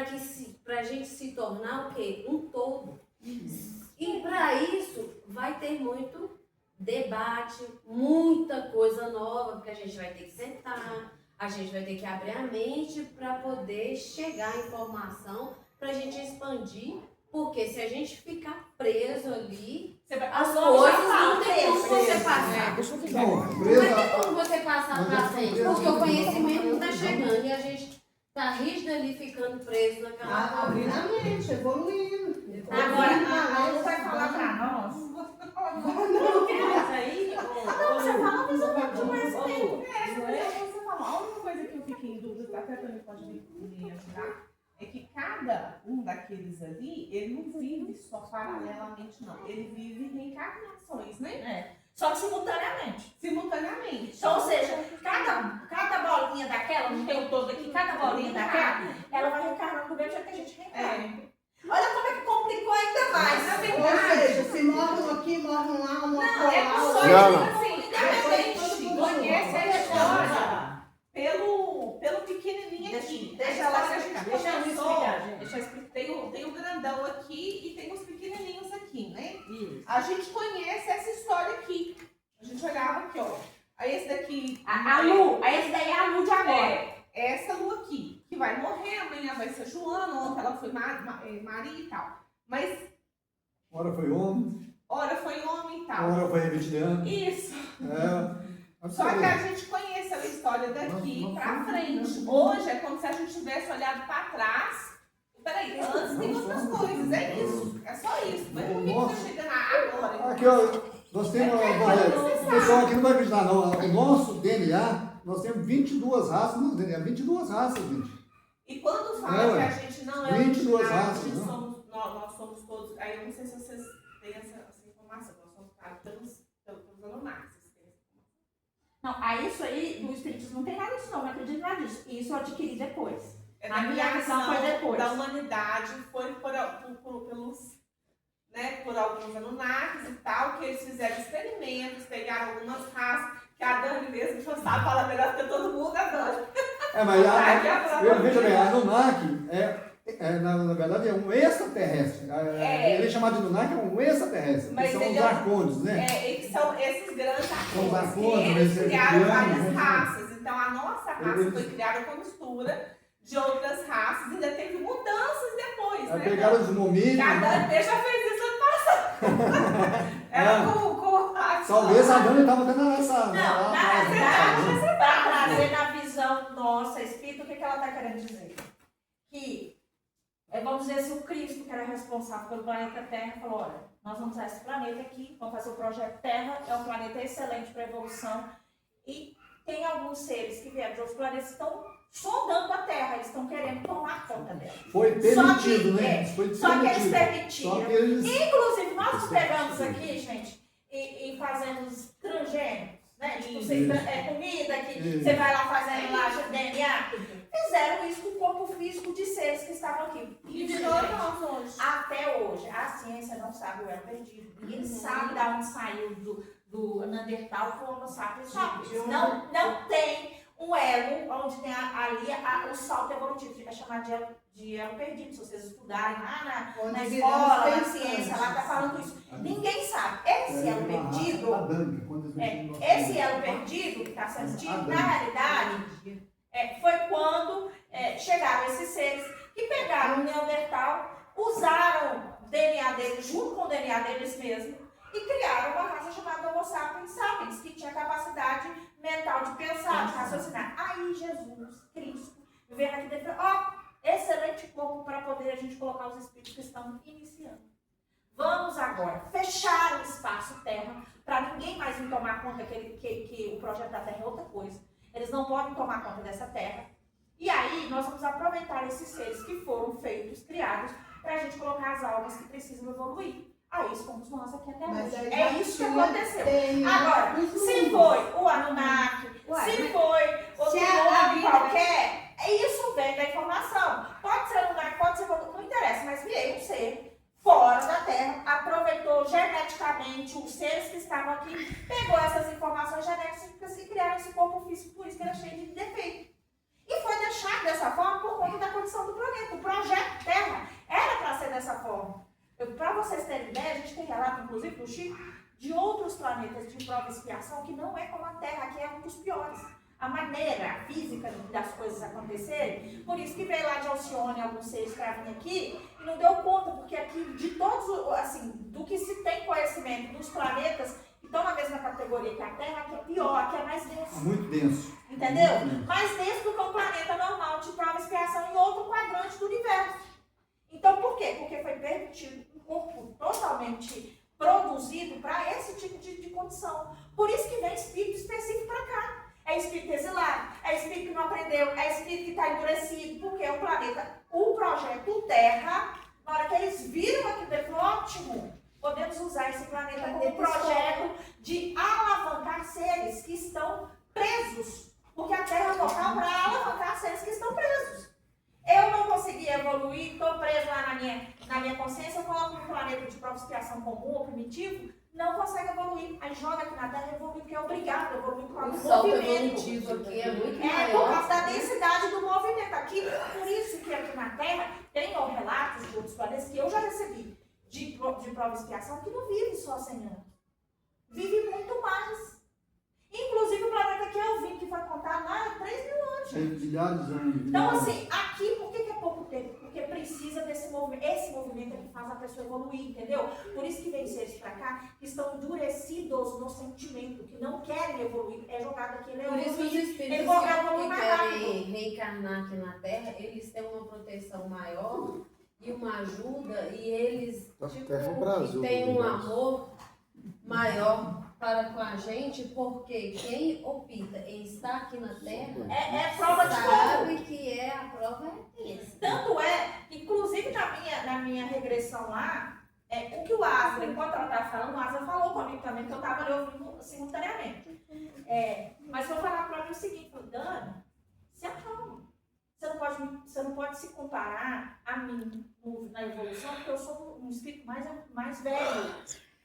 a gente se tornar o quê? Um todo. E para isso vai ter muito debate, muita coisa nova, porque a gente vai ter que sentar, a gente vai ter que abrir a mente para poder chegar à informação, para a gente expandir, porque se a gente ficar preso ali, as coisas não tem como você passar. deixa eu ficar. Não, Não vai presa, ter como você passar Mas pra é frente, preso, porque o não. conhecimento não tá chegando e a gente tá rígido ali ficando preso naquela Abrir a mente, evoluindo. Agora, a Lu vai falar pra nós. Mas aí, Você fala, mas eu não tinha conhecimento. Você falou, a única coisa que eu fiquei em dúvida, até também pode me ajudar, é que cada um daqueles ali, ele não vive só paralelamente, não. Ele vive reencarnações, né? Só que simultaneamente. Simultaneamente. Então, ou seja, cada bolinha daquela, não tem o todo aqui, cada bolinha daquela, ela vai reencarnando do mesmo jeito que a gente reencarna. Olha como é que complicou ainda mais. Na Ou seja, se morram aqui, morram lá, uma só colar. assim, independente, conhece a história pelo pequenininho aqui. Deixa A ela história explicar, que deixa ela começou, explicar, gente. deixa eu explicar. Tem o grandão aqui e tem os pequenininhos aqui, né? Isso. A gente conhece essa história aqui. A gente olhava aqui, ó. Aí esse daqui... A Lu, esse daí é a Lu de agora. Essa Lu aqui, que vai morrer, amanhã vai ser Joana, ontem ela foi Maria e tal. Mas, hora foi homem, ora foi homem e tal. hora foi reptiliano. Isso. Só Só que a gente conhece a história daqui pra frente. Hoje é como se a gente tivesse olhado pra trás. Peraí, antes tem outras coisas, é isso. É só isso. Mas por que tá chegando agora? Aqui, ó, nós temos, o pessoal aqui não vai acreditar não, o nosso DNA, nós temos 22 raças no DNA, 22 raças, gente. E quando fala que a gente não é 22 original, raças, nós somos todos. Aí eu não sei se vocês têm essa informação, nós somos pelos Anunnakis. Não, isso aí do espiritismo não tem nada disso, não acredito nada disso. Isso eu adquiri depois. A A minha visão foi depois. da humanidade foi por alguns Anunnakis e tal, que eles fizeram experimentos, pegaram algumas raças, que a Dani mesmo já sabe falar melhor que todo mundo, a Dani. Mas veja bem, a Anunnaki na verdade é um extraterrestre. Ele é chamado de Anunnaki, é um extraterrestre, Mas que são os ele arcones, né? Que são esses grandes São os arcones, que arcones, eles eles criaram criaram, várias né? raças. Então a nossa raça Eles- foi criada com mistura de outras raças, ainda teve mudanças depois, Aí né? pegaram os Que momínios, a né? Dani já fez isso ano passado. Ela com Talvez a Dani estava tendo essa. Não, na verdade, para trazer na visão nossa espírita, o que ela está querendo dizer? Que, vamos dizer, se o Cristo, que era responsável pelo planeta Terra, falou, olha, nós vamos usar esse planeta aqui, vamos fazer o projeto Terra, é um planeta excelente para a evolução, e tem alguns seres que vieram de outros planetas que estão sondando a Terra, eles estão querendo tomar conta dela. Foi permitido, Só que, né? Só que eles permitiram. Só que eles... Inclusive, nós nos pegamos aqui, gente, e fazemos transgênicos, né? Tipo, comida que você vai lá fazendo lá DNA. Fizeram isso com o corpo físico de seres que estavam aqui. E de nós hoje. Até hoje, a ciência não sabe o elo perdido. Ninguém sabe de onde saiu do Neandertal para o Homo sapiens. Não tem um elo onde tem ali o salto evolutivo. É chamado de elo perdido. Se vocês estudarem lá na escola, na ciência, lá está falando isso. Ninguém sabe. Esse elo perdido, que está sendo dito, na realidade, foi quando chegaram esses seres que pegaram o Neandertal, usaram o DNA deles, junto com o DNA deles mesmo, e criaram uma raça chamada Homo sapiens sapiens, que tinha capacidade mental de pensar, de raciocinar. Aí Jesus, Cristo, veio aqui dentro e falou, excelente corpo para poder a gente colocar os espíritos que estão iniciando. Vamos agora fechar o espaço Terra, para ninguém mais vir tomar conta que o projeto da Terra é outra coisa. Eles não podem tomar conta dessa Terra. E aí, nós vamos aproveitar esses seres que foram feitos, criados, para a gente colocar as almas que precisam evoluir. Aí somos nós aqui até hoje. É isso que aconteceu. Agora, se foi o Anunnaki, se foi outro nome qualquer, isso vem da informação. Pode ser Anunnaki, pode ser outro, não interessa, mas veio um ser fora da Terra, aproveitou geneticamente os seres que estavam aqui, pegou essas informações genéticas e criaram esse corpo físico, por isso que era cheio de defeito. E foi deixado dessa forma por conta da condição do planeta. O projeto Terra era para ser dessa forma. Para vocês terem ideia, a gente tem relato, inclusive, do Chico, de outros planetas de prova e expiação que não é como a Terra, que é um dos piores. A maneira física das coisas acontecerem, por isso que veio lá de Alcione alguns seres para vir aqui e não deu conta, porque aqui, de todos, assim, do que se tem conhecimento dos planetas que estão na mesma categoria que a Terra, que é pior, que é mais denso. Muito denso. Entendeu? Mais denso do que um planeta normal de prova e expiação em outro quadrante do universo. Então, por quê? Porque foi permitido um corpo totalmente produzido para esse tipo de condição. Por isso que vem espírito específico para cá. É espírito exilado, é espírito que não aprendeu, é espírito que está endurecido, porque o planeta, o projeto Terra, na hora que eles viram aquilo, ele falou, ótimo, podemos usar esse planeta como projeto de alavancar seres que estão presos. Porque a Terra é um local para alavancar seres que estão presos. Eu não consegui evoluir, estou preso lá na minha consciência, eu coloco um planeta de prova e expiação comum ou primitivo, não consegue evoluir. Aí joga aqui na Terra e evolui, porque é obrigado a evoluir por causa do movimento. Aqui é muito por maior. causa da densidade do movimento. Aqui, por isso que aqui na Terra tem relatos de outros planetas que eu já recebi de prova e expiação que não vive só 100 anos. Vive muito mais. Inclusive o planeta que eu vi, que foi contado lá, 3 mil anos. Milhares de anos. Então, assim, aqui, por que é pouco tempo? Porque precisa desse movimento. Esse movimento é que faz a pessoa evoluir, entendeu? Por isso que vem seres pra cá que estão endurecidos no sentimento, que não querem evoluir. É jogado aqui, ele Por isso os espíritos que querem reencarnar aqui na Terra, eles têm uma proteção maior e uma ajuda, e eles têm um amor maior para com a gente, porque quem opta em estar aqui na Terra é prova de sabe que a prova é essa. Tanto é, inclusive na minha regressão lá, o que o Asla, enquanto ela estava falando, o Asla falou comigo também, que eu estava ali ouvindo simultaneamente. Mas vou falar para mim o seguinte, Dani, se acalma. Você não pode se comparar a mim na evolução, porque eu sou um espírito mais velho.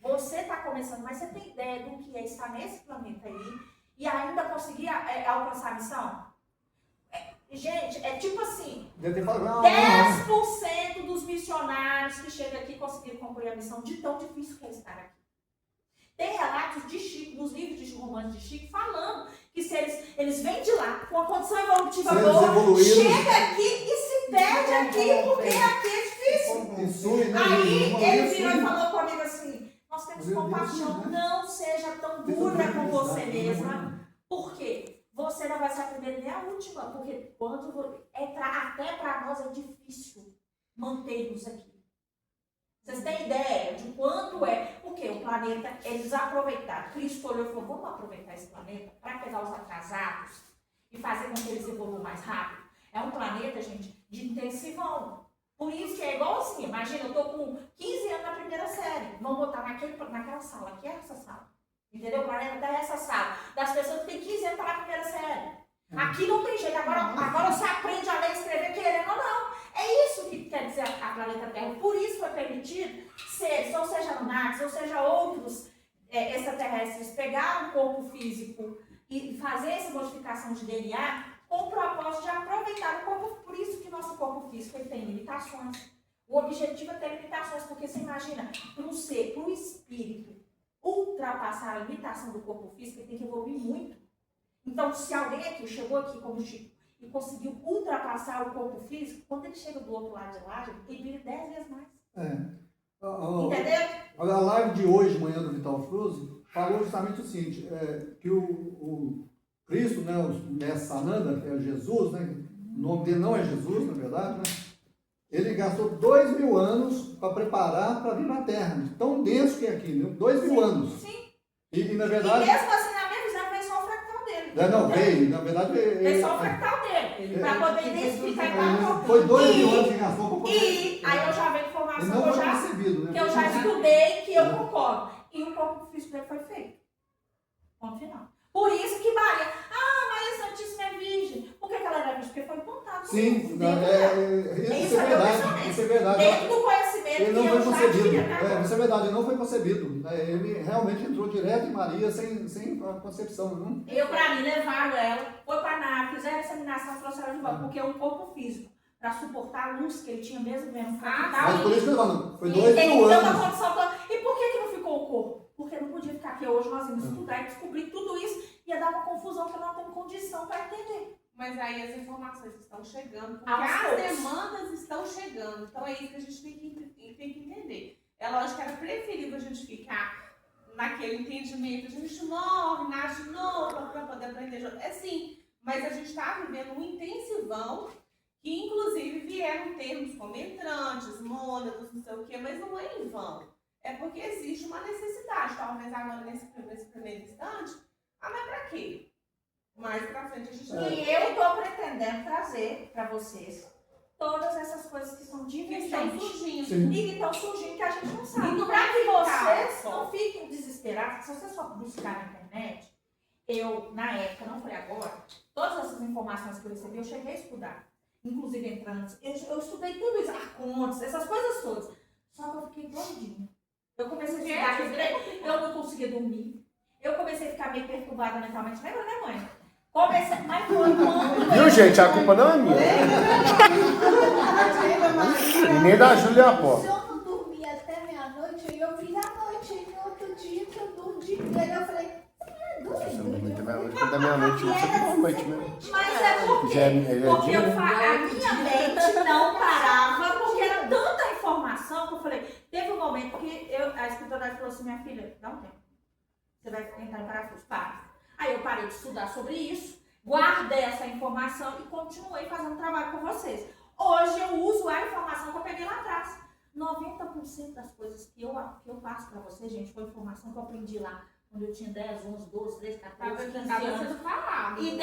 Você está começando, mas você tem ideia do que é estar nesse planeta aí e ainda conseguir alcançar a missão? Gente, é tipo assim, 10% dos missionários que chegam aqui conseguiram concluir a missão, de tão difícil que é estar aqui. Tem relatos de Chico, nos livros de Chico, romanos de Chico, falando que se eles vêm de lá com a condição evolutiva boa, chega aqui e se perde aqui, porque aqui é difícil. Aí ele virou e falou comigo assim, nós temos como compaixão, não seja tão dura com você mesma, porque você não vai ser a primeira nem a última, porque até para nós é difícil manter-nos aqui. Vocês têm ideia de quanto é? Porque o planeta é desaproveitado. Cristo olhou e falou, vamos aproveitar esse planeta para pegar os atrasados e fazer com que eles evoluam mais rápido. É um planeta, gente, de intensivão. Por isso que é igual assim, imagina, eu estou com 15 anos na primeira série, vamos botar naquela sala, que é essa sala. Entendeu? O planeta é essa sala. Das pessoas que têm 15 anos para a primeira série. Aqui não tem jeito, agora você aprende a ler e escrever querendo ou não. É isso que quer dizer a planeta Terra. Por isso foi permitido seres, ou seja lunares, ou seja outros extraterrestres, pegar um corpo físico e fazer essa modificação de DNA com o propósito de aproveitar o corpo. Por isso que nosso corpo físico ele tem limitações. O objetivo é ter limitações, porque você imagina, para um ser, para um espírito, ultrapassar a limitação do corpo físico, ele tem que evoluir muito. Então, se alguém aqui chegou aqui como Chico e conseguiu ultrapassar o corpo físico, quando ele chega do outro lado de lá, ele vive 10 vezes mais. Entendeu? A live de hoje, manhã do Vital Fruso, falou justamente o seguinte, que o Cristo, né, o Mestre Sananda, que é Jesus, né, o nome dele não é Jesus, na verdade, né, ele gastou 2000 anos para preparar para vir na Terra, tão denso que é aqui, né, 2000 anos. Sim. E na verdade... E mesmo assim, na minha visão, veio só o fractal dele. Não, veio, na verdade... Veio só o fractal dele, para poder identificar e tal. Foi 2000 anos que gastou para poder... E aí eu já vejo informação não foi concebido, né? que eu já estudei, que eu concordo. E o corpo físico dele foi feito. Ponto final. Por isso que Maria, Maria Santíssima é virgem. Por que ela era virgem? Porque foi implantado. Sim, isso é verdade. Isso é verdade. Dentro do conhecimento ele não que foi eu já concebido. tinha. Isso é verdade, ele não foi concebido. Ele realmente entrou direto em Maria sem concepção. Não? Eu, para mim, levaram ela, foi para a nave, fizeram a inseminação, trouxeram ela de volta, porque é um corpo físico. Para suportar a luz que ele tinha mesmo vendo Mas por isso que eu falo, foi 2000 anos. E por que não ficou o corpo? Porque não podia ficar aqui hoje, nós íamos estudar e descobrir tudo isso, ia dar uma confusão que eu não tenho condição para entender. Mas aí as informações estão chegando, porque Aos as poucos. demandas estão chegando. Então é isso que a gente tem que entender. É lógico que era preferível a gente ficar naquele entendimento, a gente morre, nasce de novo para poder aprender. É sim, mas a gente está vivendo um intensivão que inclusive vieram termos como entrantes, mônados, não sei o quê, mas não é em vão. É porque existe uma necessidade, talvez agora nesse primeiro instante, mas pra quê? Mais pra frente a gente E eu tô pretendendo trazer pra vocês todas essas coisas que são diferentes e que estão surgindo que a gente não sabe. E Para que vocês não fiquem desesperados, se vocês só buscar na internet, eu, na época, não foi agora, todas essas informações que eu recebi, eu cheguei a estudar. Inclusive entrantes, eu estudei tudo isso, arcontes, essas coisas todas. Só que eu fiquei doidinha. Eu comecei a estudar, eu não conseguia dormir. Eu comecei a ficar meio perturbada mentalmente. Lembra, né, mãe? Mas foi quando... Viu, gente? A culpa não é minha. E nem da Júlia Apó. Se eu não dormir até meia-noite, aí eu vi à noite. E no outro dia que eu durmo de inteiro, eu falei, Se eu não dormir até meia-noite, quando é meia-noite, você fica com noite mesmo. Mas é porque a minha mente não parava, porque era tanta informação que eu falei, teve um momento que a escritora falou assim, minha filha, dá um tempo. Você vai entrar em parafuso, para. Aí eu parei de estudar sobre isso, guardei essa informação e continuei fazendo trabalho com vocês. Hoje eu uso a informação que eu peguei lá atrás. 90% das coisas que eu passo para vocês, gente, foi informação que eu aprendi lá quando eu tinha 10, 11, 12, 13, 14, 15 anos. E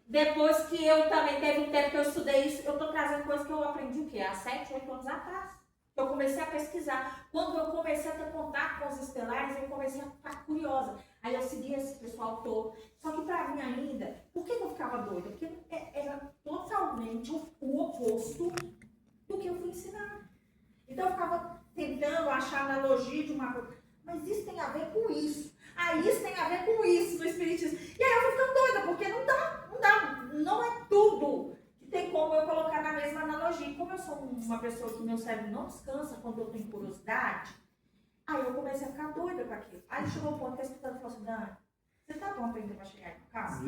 depois que eu também teve um tempo que eu estudei isso, eu estou trazendo coisas que eu aprendi o quê? Há 7, 8 anos atrás. Eu comecei a pesquisar. Quando eu comecei a ter contato com os estelares, eu comecei a ficar curiosa. Aí eu segui esse pessoal todo. Só que pra mim ainda, por que eu ficava doida? Porque era totalmente o oposto do que eu fui ensinando. Então eu ficava tentando achar analogia de uma coisa. Mas isso tem a ver com isso. Isso tem a ver com isso no espiritismo. E aí eu fui ficando doida, porque não é tudo que tem como eu colocar na mesma analogia. E como eu sou uma pessoa que meu cérebro não descansa quando eu tenho curiosidade, aí eu comecei a ficar doida com aquilo. Aí chegou o ponto que a escritora falou assim, Dani, você tá pronta ainda para chegar em casa?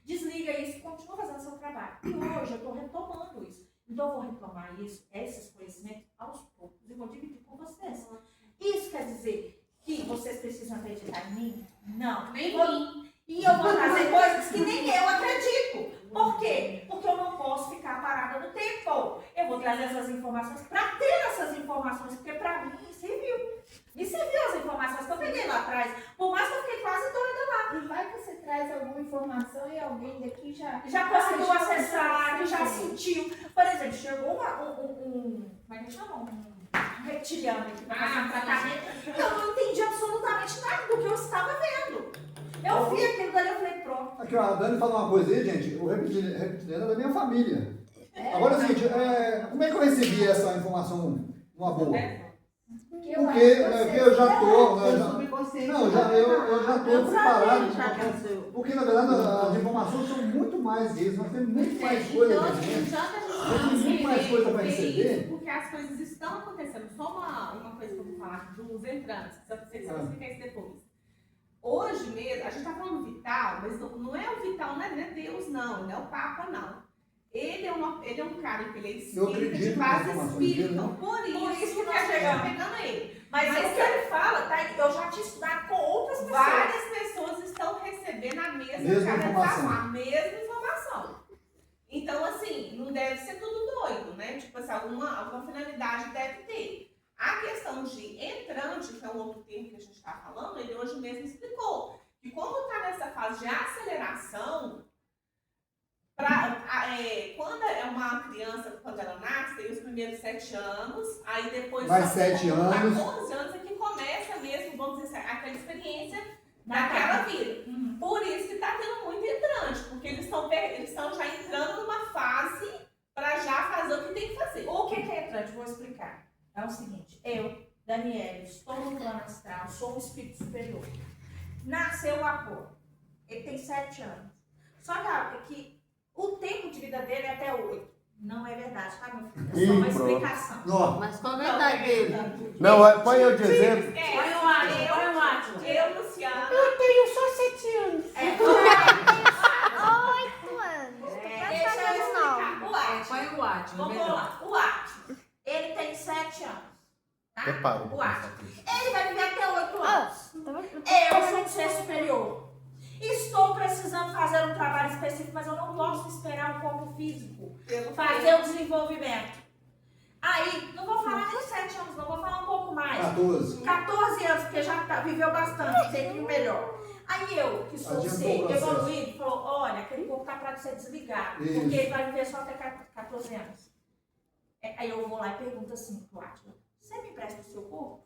Desliga isso e continua fazendo seu trabalho. E hoje eu estou retomando isso. Então eu vou retomar isso, esses conhecimentos aos poucos, e vou dividir com vocês. Isso quer dizer que vocês precisam acreditar em mim? Não. Nem Vou- mim. E eu vou trazer coisas que nem eu acredito. Por quê? Porque eu não posso ficar parada no tempo. Eu vou trazer essas informações para ter essas informações, porque para mim serviu. Me serviu as informações que eu peguei lá atrás. Por mais que eu fiquei quase doida lá. E vai que você traz alguma informação e alguém daqui já Conseguiu acessar, que já sim. sentiu. Por exemplo, chegou como é que chama? Um reptiliano aqui para fazer um tratamento. Eu não entendi absolutamente nada do que eu estava vendo. Eu vi aquilo dali e falei, pronto. Aqui, ó, a Dani falou uma coisa aí, gente. O reptiliano é da minha família. Agora é o seguinte, como é que eu recebi essa informação numa boa? Porque eu já tô. Eu já tô preparado. Porque na verdade as informações são muito mais isso. Nós temos muito mais coisa Então, pra assim, gente. já que a gente Nós temos muito mais coisa para receber. porque as coisas estão acontecendo. Só uma coisa que eu vou falar dos entrantes, que vocês vão explicar isso depois. Hoje mesmo, a gente está falando do Vital, mas não é o Vital, não é Deus, não, não é o Papa, não. Ele é um cara que ele é espírita de base espírita. Então, por isso que nós estamos pegando ele. Mas o que ele fala, tá? Eu já tinha estudado com outras pessoas. Várias pessoas estão recebendo a mesma canalização, a mesma informação. Então, assim, não deve ser tudo doido, né? Tipo assim, alguma finalidade deve ter. A questão de entrante, que é um outro termo que a gente está falando, ele hoje mesmo explicou que quando está nessa fase de aceleração, quando é uma criança, quando ela nasce, tem os primeiros 7 anos, aí depois mais 7 anos. 11 anos é que começa mesmo, vamos dizer assim, aquela experiência daquela vida. Por isso que está tendo muito entrante, porque eles estão já entrando numa fase para já fazer o que tem que fazer. O que é entrante? Vou explicar. É o seguinte, eu, Daniela, estou no plano astral, sou um espírito superior. Nasceu o Apolo. Ele tem 7 anos. Só que o tempo de vida dele é até 8. Não é verdade, tá, meu filho? É só uma explicação. Não. Mas qual a verdade dele? Não, põe eu de exemplo. Põe o Átila. Eu, Luciana. Eu tenho só 7 anos. 8 anos. Deixa eu explicar. O Átila. Põe o Átila. Vamos lá. O Átila. Ele tem 7 anos. Tá? Repara. O Átila. Ele vai viver até 8 anos. Eu sou um ser superior. Estou precisando fazer um trabalho específico, mas eu não posso esperar o corpo físico fazer o desenvolvimento. Aí, não vou falar nem 7 anos, não, vou falar um pouco mais. 14 anos, porque já viveu bastante, sempre o melhor. Aí eu, que sou um ser evoluído, falou, olha, aquele corpo está para ser desligado, porque ele vai viver só até 14 anos. Aí eu vou lá e pergunto assim pro Átila, você me empresta o seu corpo?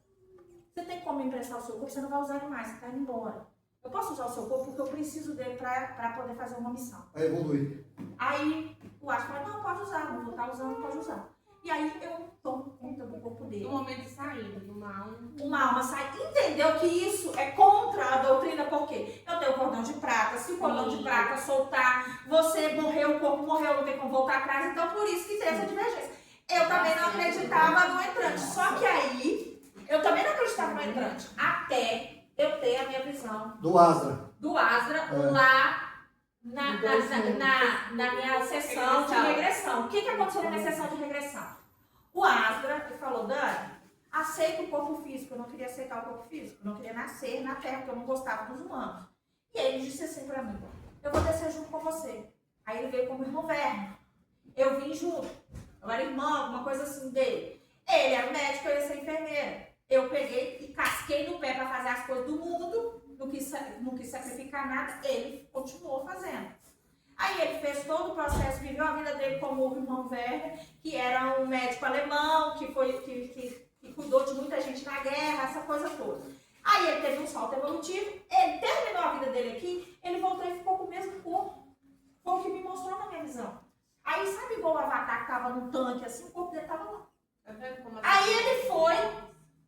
Você tem como me emprestar o seu corpo? Você não vai usar ele mais, você está indo embora. Eu posso usar o seu corpo porque eu preciso dele para poder fazer uma missão. Aí evolui. Aí o Átila fala, não, pode usar, não vou estar usando, pode usar. E aí eu tomo conta do corpo dele. No momento de saída, uma alma sai. Entendeu que isso é contra a doutrina, por quê? Eu tenho o cordão de prata, se o cordão de prata soltar, você morreu, o corpo morreu, não tem como voltar atrás, então por isso que tem essa divergência. Eu também não acreditava no entrante, só que aí, eu também não acreditava no entrante, até eu ter a minha visão do Asdra lá na minha sessão de regressão. O que aconteceu na minha sessão de regressão? O Asdra falou, Dani, aceita o corpo físico. Eu não queria aceitar o corpo físico, eu não queria nascer na Terra, porque eu não gostava dos humanos. E aí ele disse assim pra mim, eu vou descer junto com você. Aí ele veio como irmão Verno. Eu vim junto. Eu era irmão, alguma coisa assim dele. Ele era médico, eu ia ser enfermeira. Eu peguei e casquei no pé para fazer as coisas do mundo, não quis sacrificar nada, ele continuou fazendo. Aí ele fez todo o processo, viveu a vida dele como o irmão Werner, que era um médico alemão, que cuidou de muita gente na guerra, essa coisa toda. Aí ele teve um salto evolutivo, ele terminou a vida dele aqui, ele voltou e ficou com o mesmo corpo. Foi o que me mostrou na minha visão. Aí sabe igual o Avatar que estava no tanque assim, o corpo dele estava lá. Aí ele foi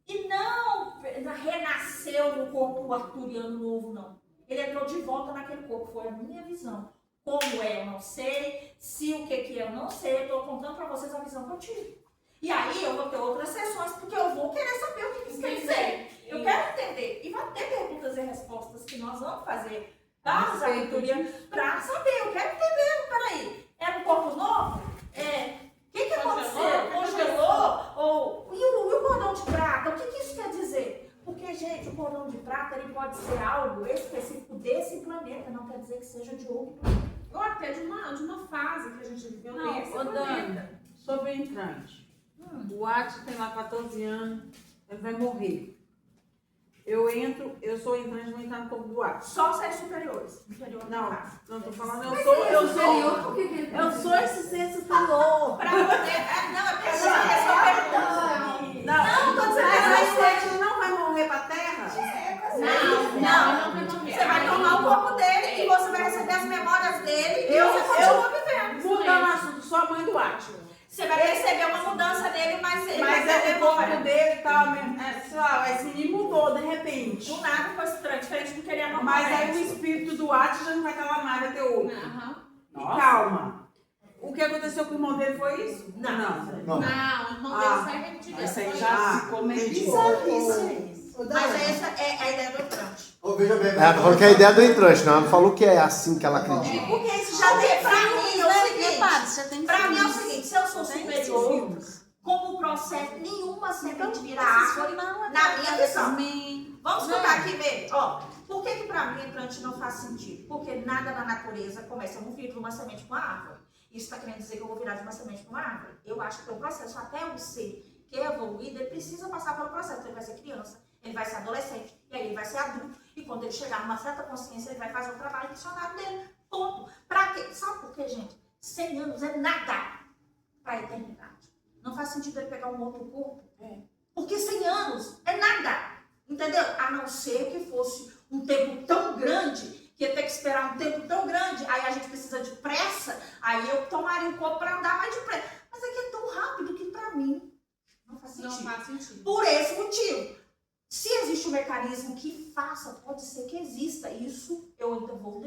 e não renasceu no corpo arturiano novo, não. Ele entrou de volta naquele corpo, foi a minha visão. Como é, eu não sei. Se o que eu não sei, eu estou contando para vocês a visão que eu tive. E aí eu vou ter outras sessões, porque eu vou querer saber o que isso quer dizer. Eu quero entender. E vai ter perguntas e respostas que nós vamos fazer da sabedoria para saber. Eu quero entender. Peraí, é um corpo novo? O que aconteceu? Congelou? E o cordão de prata? O que isso quer dizer? Porque, gente, gente, o cordão de prata ele pode ser algo específico desse planeta, não quer dizer que seja de outro planeta. Ou até de uma fase que a gente viveu Não, nesse ô, planeta. Dani, sobre o entrante. O Atos tem lá 14 anos, ele vai morrer. Eu sou entrante, vou entrar no corpo do Atos. Só os seres superiores. Não tô falando, eu sou esse ser superior. Pra poder. Não, é pessoa. Não, tô dizendo Mas ele não vai morrer pra terra? Não. Você vai tomar o corpo dele e você vai receber as memórias dele e você continua vivendo. Mudando o assunto, sou a mãe do Atos. Você vai receber uma mudança dele, mas ele vai Mas ter é o corpo memória. dele tá mesmo. Sei lá, esse menino mudou de repente. Do nada foi estranho, diferente do que ele é normal. Mas aí o espírito do Atos já não vai estar lá mais, vai ter outro. Aham. E calma. O que aconteceu com o irmão dele foi isso? Não. Não, o irmão dele sai repetido. Isso aí já ficou meio de Mas essa é a ideia do entrante. Veja bem, Ela falou que é a ideia do entrante, não. Ela não falou que é assim que ela acredita. Porque isso já tem pra mim, é o seguinte. Pra mim é o seguinte, se eu sou superior, como processo, nenhuma semente vira árvore na minha visão. Vamos escutar aqui mesmo. Ó, por que pra mim entrante não faz sentido? Porque nada na natureza começa. Eu não viro de uma semente para uma árvore. Isso está querendo dizer que eu vou virar de uma semente para uma árvore? Eu acho que o processo, até um ser que é evoluído, ele precisa passar pelo processo. Então, ele vai ser criança, ele vai ser adolescente, e aí ele vai ser adulto. E quando ele chegar numa certa consciência, ele vai fazer o trabalho missionário dele. Ponto. Pra quê? Sabe por quê, gente? 100 anos é nada para a eternidade. Não faz sentido ele pegar um outro corpo. Porque 100 anos é nada. Entendeu? A não ser que fosse um tempo tão grande, que ia ter que esperar um tempo tão grande, aí a gente precisa de pressa, aí eu tomaria um corpo para andar mais depressa. Mas aqui é tão rápido que para mim não faz sentido. Não faz sentido. Por esse motivo. Se existe um mecanismo que faça, pode ser que exista. Isso eu ainda vou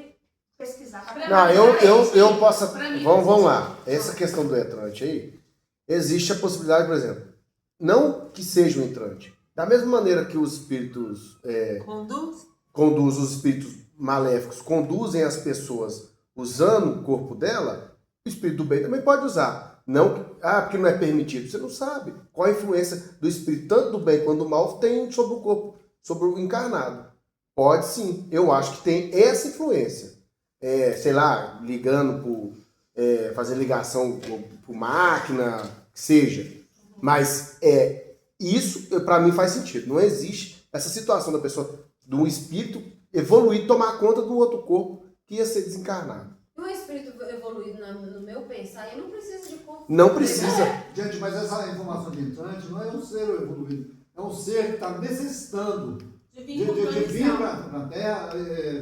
pesquisar. Não, eu posso. Vamos lá. Essa questão do entrante aí, existe a possibilidade, por exemplo, não que seja um entrante. Da mesma maneira que os espíritos conduzem, os espíritos maléficos conduzem as pessoas usando o corpo dela, o espírito do bem também pode usar. Não, porque não é permitido. Você não sabe qual a influência do espírito, tanto do bem quanto do mal, tem sobre o corpo, sobre o encarnado. Pode sim. Eu acho que tem essa influência. Sei lá, ligando fazendo ligação por máquina, que seja. Mas isso, para mim, faz sentido. Não existe essa situação da pessoa, de um espírito evoluir, tomar conta do outro corpo que ia ser desencarnado. E um espírito evoluído no meu pensar, eu não preciso de corpo. Não precisa. Gente, mas essa informação de entrante não é um ser evoluído. É um ser que está necessitando de vir para a Terra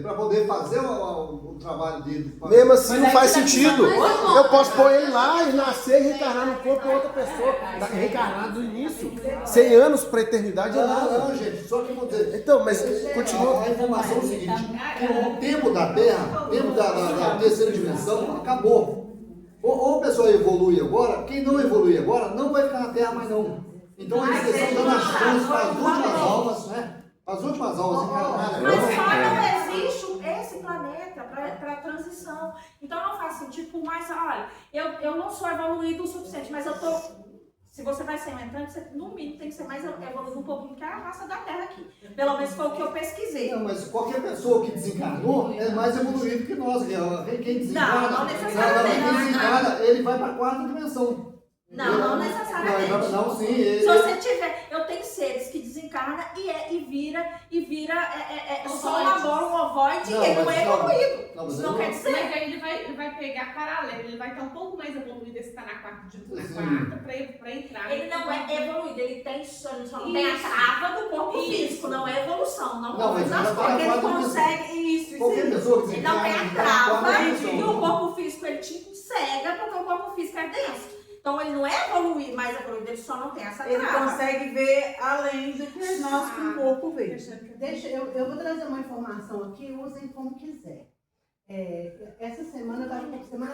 para poder fazer o trabalho dele. Mesmo assim, não faz sentido. Eu posso pôr ele lá e nascer e reencarnar no corpo de outra pessoa. Tá reencarnado no início. 100 anos para a eternidade é nada. Não, gente, só que eu vou dizer. Então, mas continua. A informação é o seguinte: que o tempo da Terra, o tempo da terceira dimensão, acabou. Ou a pessoa evolui agora, quem não evolui agora não vai ficar na Terra mais não. Então eles estão dando a chance para as últimas almas, né? As últimas aulas encarnadas. Mas só não existe esse planeta para transição. Então não faz sentido, por mais, olha, eu não sou evoluído o suficiente, mas eu tô. Se você vai ser um entrante, você no mínimo tem que ser mais evoluído um pouquinho que a raça da Terra aqui. Pelo menos foi o que eu pesquisei. Não, mas qualquer pessoa que desencarnou é mais evoluído que nós. Quem desencarna, não necessariamente. quem desencarna, ele vai para a quarta dimensão. Não necessariamente. Não, sim. Se você tiver, eu tenho seres que desencarna e vira só uma bola, um ovoide, e ele não é evoluído. Isso não quer dizer. Mas aí ele vai pegar paralelo, ele vai estar um pouco mais evoluído esse que está na quarta para entrar. Ele não é evoluído, ele só não tem a trava do corpo físico, não é evolução, não mas as coisas. Ele consegue isso. Qualquer pessoa que ele não tem a trava e o corpo físico ele te cega porque o corpo físico é denso. Então ele não é evoluído, mais evoluído, ele só não tem essa trava. Ele consegue ver além do que nós com o corpo vê. Eu vou trazer uma informação aqui, usem como quiser. Essa semana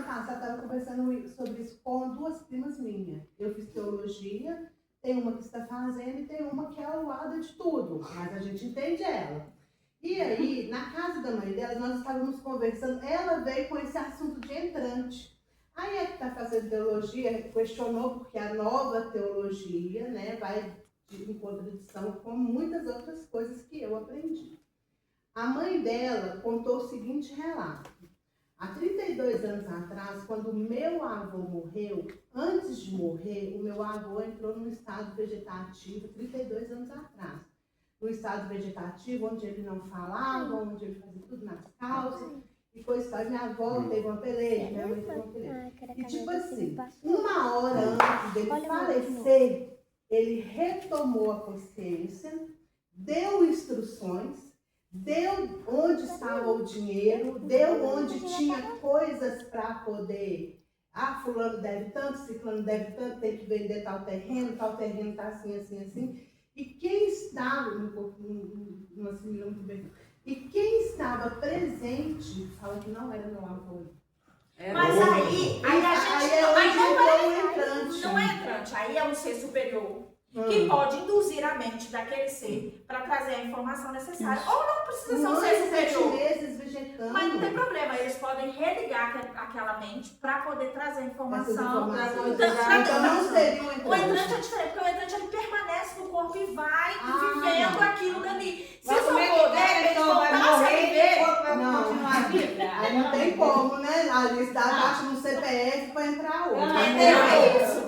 passada, eu estava conversando sobre isso com duas primas minhas. Eu fiz teologia, tem uma que está fazendo e tem uma que é ao lado de tudo, mas a gente entende ela. E aí, na casa da mãe dela, nós estávamos conversando, ela veio com esse assunto de entrante. Aí a que está fazendo teologia questionou porque a nova teologia, né, vai em contradição com muitas outras coisas que eu aprendi. A mãe dela contou o seguinte relato. Há 32 anos atrás, quando o meu avô morreu, antes de morrer, o meu avô entrou num estado vegetativo, 32 anos atrás. Num estado vegetativo, onde ele não falava, onde ele fazia tudo nas calças, e coisa tal. Minha avó teve uma peleja, minha mãe teve uma peleja. E tipo assim, uma hora antes dele falecer, ele retomou a consciência, deu instruções, deu onde estava o dinheiro, deu onde tinha coisas para poder. Ah, fulano deve tanto, ciclano deve tanto, tem que vender tal terreno está assim, assim, assim. E quem estava, não assimilou muito bem, e quem estava presente, fala que não era meu avô. Mas aí a gente é onde não entrou o entrante. Não é entrante, aí é um ser superior. Que pode induzir a mente daquele ser para trazer a informação necessária. Ou não precisa ser um ser superior. Meses vegetando. Mas não tem problema, eles podem religar aquela mente para poder trazer a informação. Então não seria um entrante. O entrante é diferente, porque o entrante ele permanece no corpo e vai vivendo aquilo dali. Se eu for, de repente, voltar a viver, não. Aí não tem como, né? Ali está abaixo no CPF para entrar outro. Entendeu? É isso.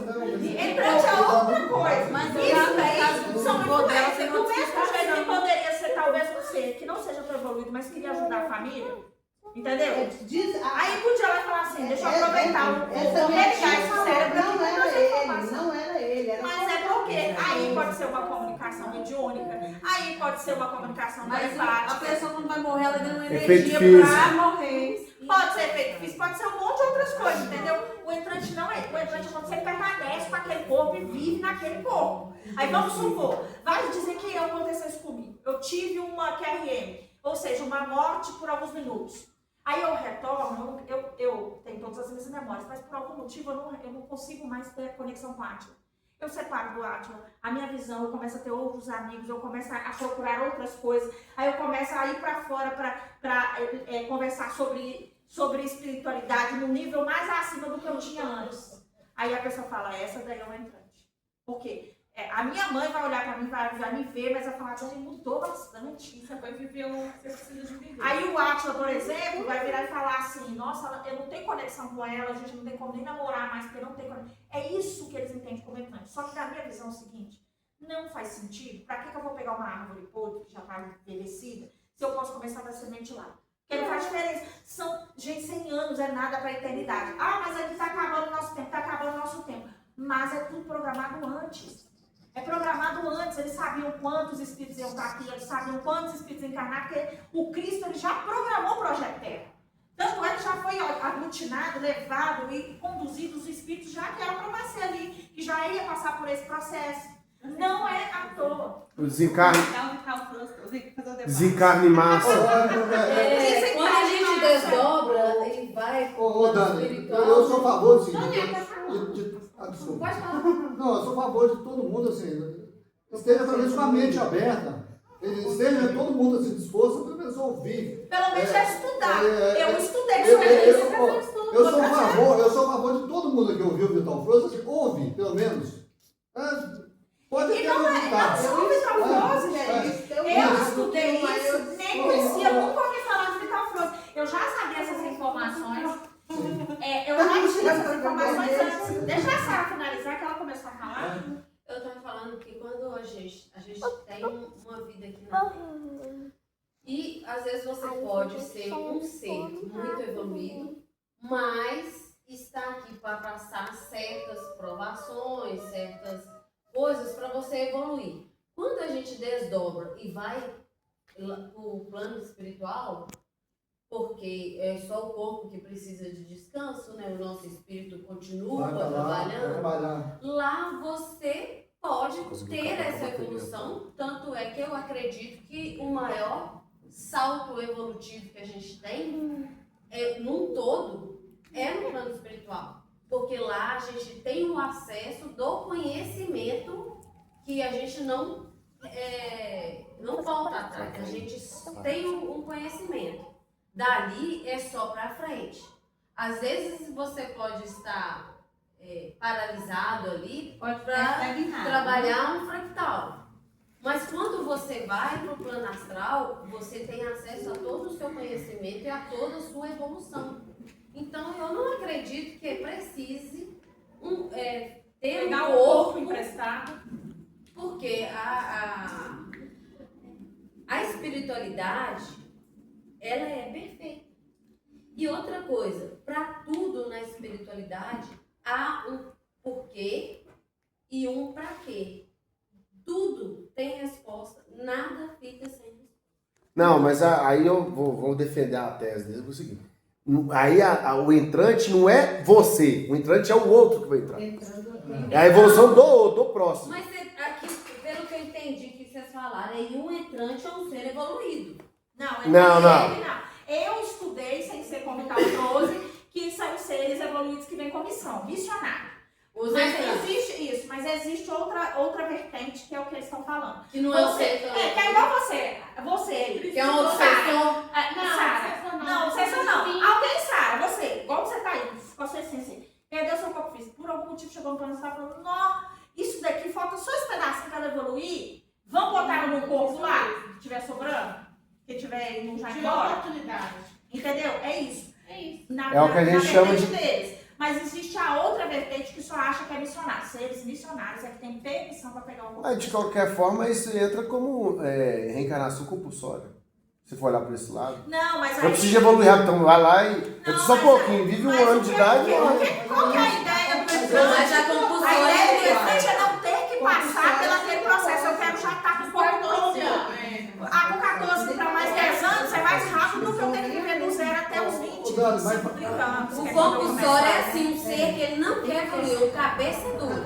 Entrante é outra coisa. Mas isso daí são influências. influências. Do mesmo jeito que poderia ser talvez um ser que não seja tão evoluído, mas queria ajudar a família. Entendeu? Aí podia lá falar assim, deixa eu aproveitar o religar esse cérebro. Não era ele. Mas é porque aí pode ser uma comunicação mediúnica, aí pode ser uma comunicação telepática. A pessoa quando vai morrer, ela ganha uma Efeito energia pra morrer. Pode ser efeito físico, pode ser um monte de outras coisas, entendeu? O entrante não é. O entrante é quando você permanece com aquele corpo e vive naquele corpo. Aí vamos supor, vai dizer que aconteceu isso comigo. Eu tive uma QRM, ou seja, uma morte por alguns minutos. Aí eu retorno, eu tenho todas as minhas memórias, mas por algum motivo eu não consigo mais ter conexão com o Átila. Eu separo do Átila, a minha visão, eu começo a ter outros amigos, eu começo a procurar outras coisas, aí eu começo a ir para fora para conversar sobre espiritualidade no nível mais acima do que eu tinha antes. Aí a pessoa fala, essa daí é uma entrante. Por quê? A minha mãe vai olhar pra mim, vai me ver, mas vai falar que ele mudou bastante. Você vai viver você precisa de viver. Aí o Átila, por exemplo, vai virar e falar assim, nossa, eu não tenho conexão com ela, a gente não tem como nem namorar mais, porque não tem conexão. É isso que eles entendem como entrante. Só que na minha visão é o seguinte, não faz sentido. Pra que eu vou pegar uma árvore podre que já está envelhecida, se eu posso começar a dar semente lá? Porque não faz diferença. Gente, 100 anos é nada pra eternidade. Ah, mas aqui tá acabando o nosso tempo, tá acabando o nosso tempo. Mas é tudo programado antes. É programado antes, eles sabiam quantos espíritos iam estar aqui, eles sabiam quantos espíritos iam encarnar, porque o Cristo ele já programou o projeto Terra. Tanto é que já foi aglutinado, levado e conduzido os espíritos já que eram para nascer ali, que já ia passar por esse processo. Não é à toa. O desencarne em massa. Quando a gente desdobra, ele vai Ô, Dani, espiritual. eu sou a favor do seguinte. Desculpa. Não, eu sou a favor de todo mundo, assim, esteja pelo menos com a mente aberta, esteja todo mundo assim, disposto a pessoa ouvir. Pelo menos estudar. Eu estudei sobre isso. Eu sou a favor de todo mundo que ouviu o Vital Froze, assim, ouve, pelo menos. Pode ter não só o Vital Froze, gente. Eu estudei isso, nem conhecia, nunca ouvi falar de Vital Froze. Eu já sabia essas informações. Eu já tinha essas informações antes. Deixa a Sara finalizar que ela começou a falar. Eu estava falando que quando a gente tem uma vida aqui na Terra, e às vezes você pode ser um ser muito evoluído, mas está aqui para passar certas provações, certas coisas para você evoluir. Quando a gente desdobra e vai para o plano espiritual, porque é só o corpo que precisa de descanso, né? O nosso espírito continua trabalhando. Lá você pode ter essa evolução, tanto é que eu acredito que o maior salto evolutivo que a gente tem, num todo, é no plano espiritual. Porque lá a gente tem o acesso do conhecimento que a gente não volta atrás, a gente tem um conhecimento. Dali é só para frente. Às vezes você pode estar paralisado ali Pode para trabalhar um fractal. Mas quando você vai para o plano astral, você tem acesso a todo o seu conhecimento e a toda a sua evolução. Então, eu não acredito que precise ter Pegar um o corpo corpo, emprestado. porque a espiritualidade, ela é perfeita. E outra coisa, para tudo na espiritualidade, há um porquê e um para quê. Tudo tem resposta, nada fica sem resposta. Não, mas aí eu vou defender a tese dele, é o seguinte. Aí o entrante não é você, o entrante é o outro que vai entrar. É a evolução do próximo. Mas aqui, pelo que eu entendi que vocês falaram, é um entrante ou um ser evoluído. Não. Eu estudei, sem ser como Vital trouxe, que são seres evoluídos que vêm com missão, missionário. Mas existe outra vertente que é o que eles estão falando. Que não é o ser também. Que é igual você. Que é uma obsessão. Não, obsessão não. Alguém sabe, você, igual você tá aí, com a sua essência, perdeu seu corpo físico, por algum motivo chegou no plano, você tá falando, não, isso daqui falta só esse pedacinho para evoluir, vamos botar no corpo lá, que tiver sobrando, que tiver não já embora. Entendeu? É isso. É o que a gente chama de... deles. Mas existe a outra vertente que só acha que é missionário. Seres missionários é que tem permissão para pegar o corpo. Mas de qualquer forma, isso entra como reencarnação compulsória. Se for olhar por esse lado. Não, mas aí... Eu preciso evoluir rápido, então vai lá e... Eu só um pouquinho, vive um ano de idade... Qual que é a ideia do Não, mas a compulsória A ideia do presente é não ter que passar pelo aquele processo. Eu quero já estar com o corpo pronto. Com 14 para mais 10 anos é mais rápido do que eu ter que viver do 0 até os 20. O compulsório é assim, um ser que ele não quer evoluir, o cabeça é duro.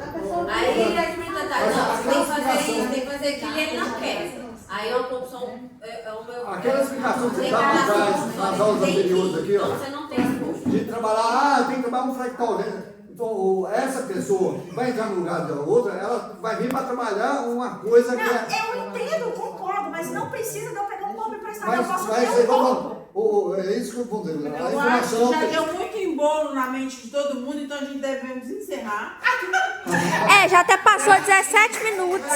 Aí a espiritualidade, não, você tem que fazer isso, tem que fazer aquilo, e ele não quer. Aí é uma compulsão, é o meu... Aquela explicação que você dá nas aulas anteriores aqui, ó. Então você não tem esforço. De trabalhar, tem que trabalhar um fractal, né? Então, essa pessoa que vai entrar no lugar da outra, ela vai vir para trabalhar uma coisa que é... Eu entendo, concordo, mas não precisa de eu pegar um corpo emprestado. Eu posso Mas ter um corpo. é isso que eu vou dizer. A Eu acho informação... que já deu muito embolo na mente de todo mundo, então a gente devemos encerrar. Já até passou 17 minutos.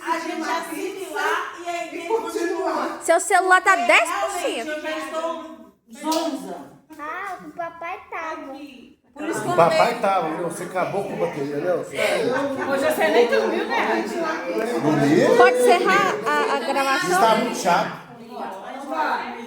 A gente assimilar e aí continuar. Seu celular tá 10%. Realmente, eu já estou zonza. Ah, o papai tava. Por isso que O eu papai tava, viu? Você acabou com a bateria, né? Hoje você nem dormiu, né? Dormir? Pode encerrar a gravação? Está muito chato. Vai.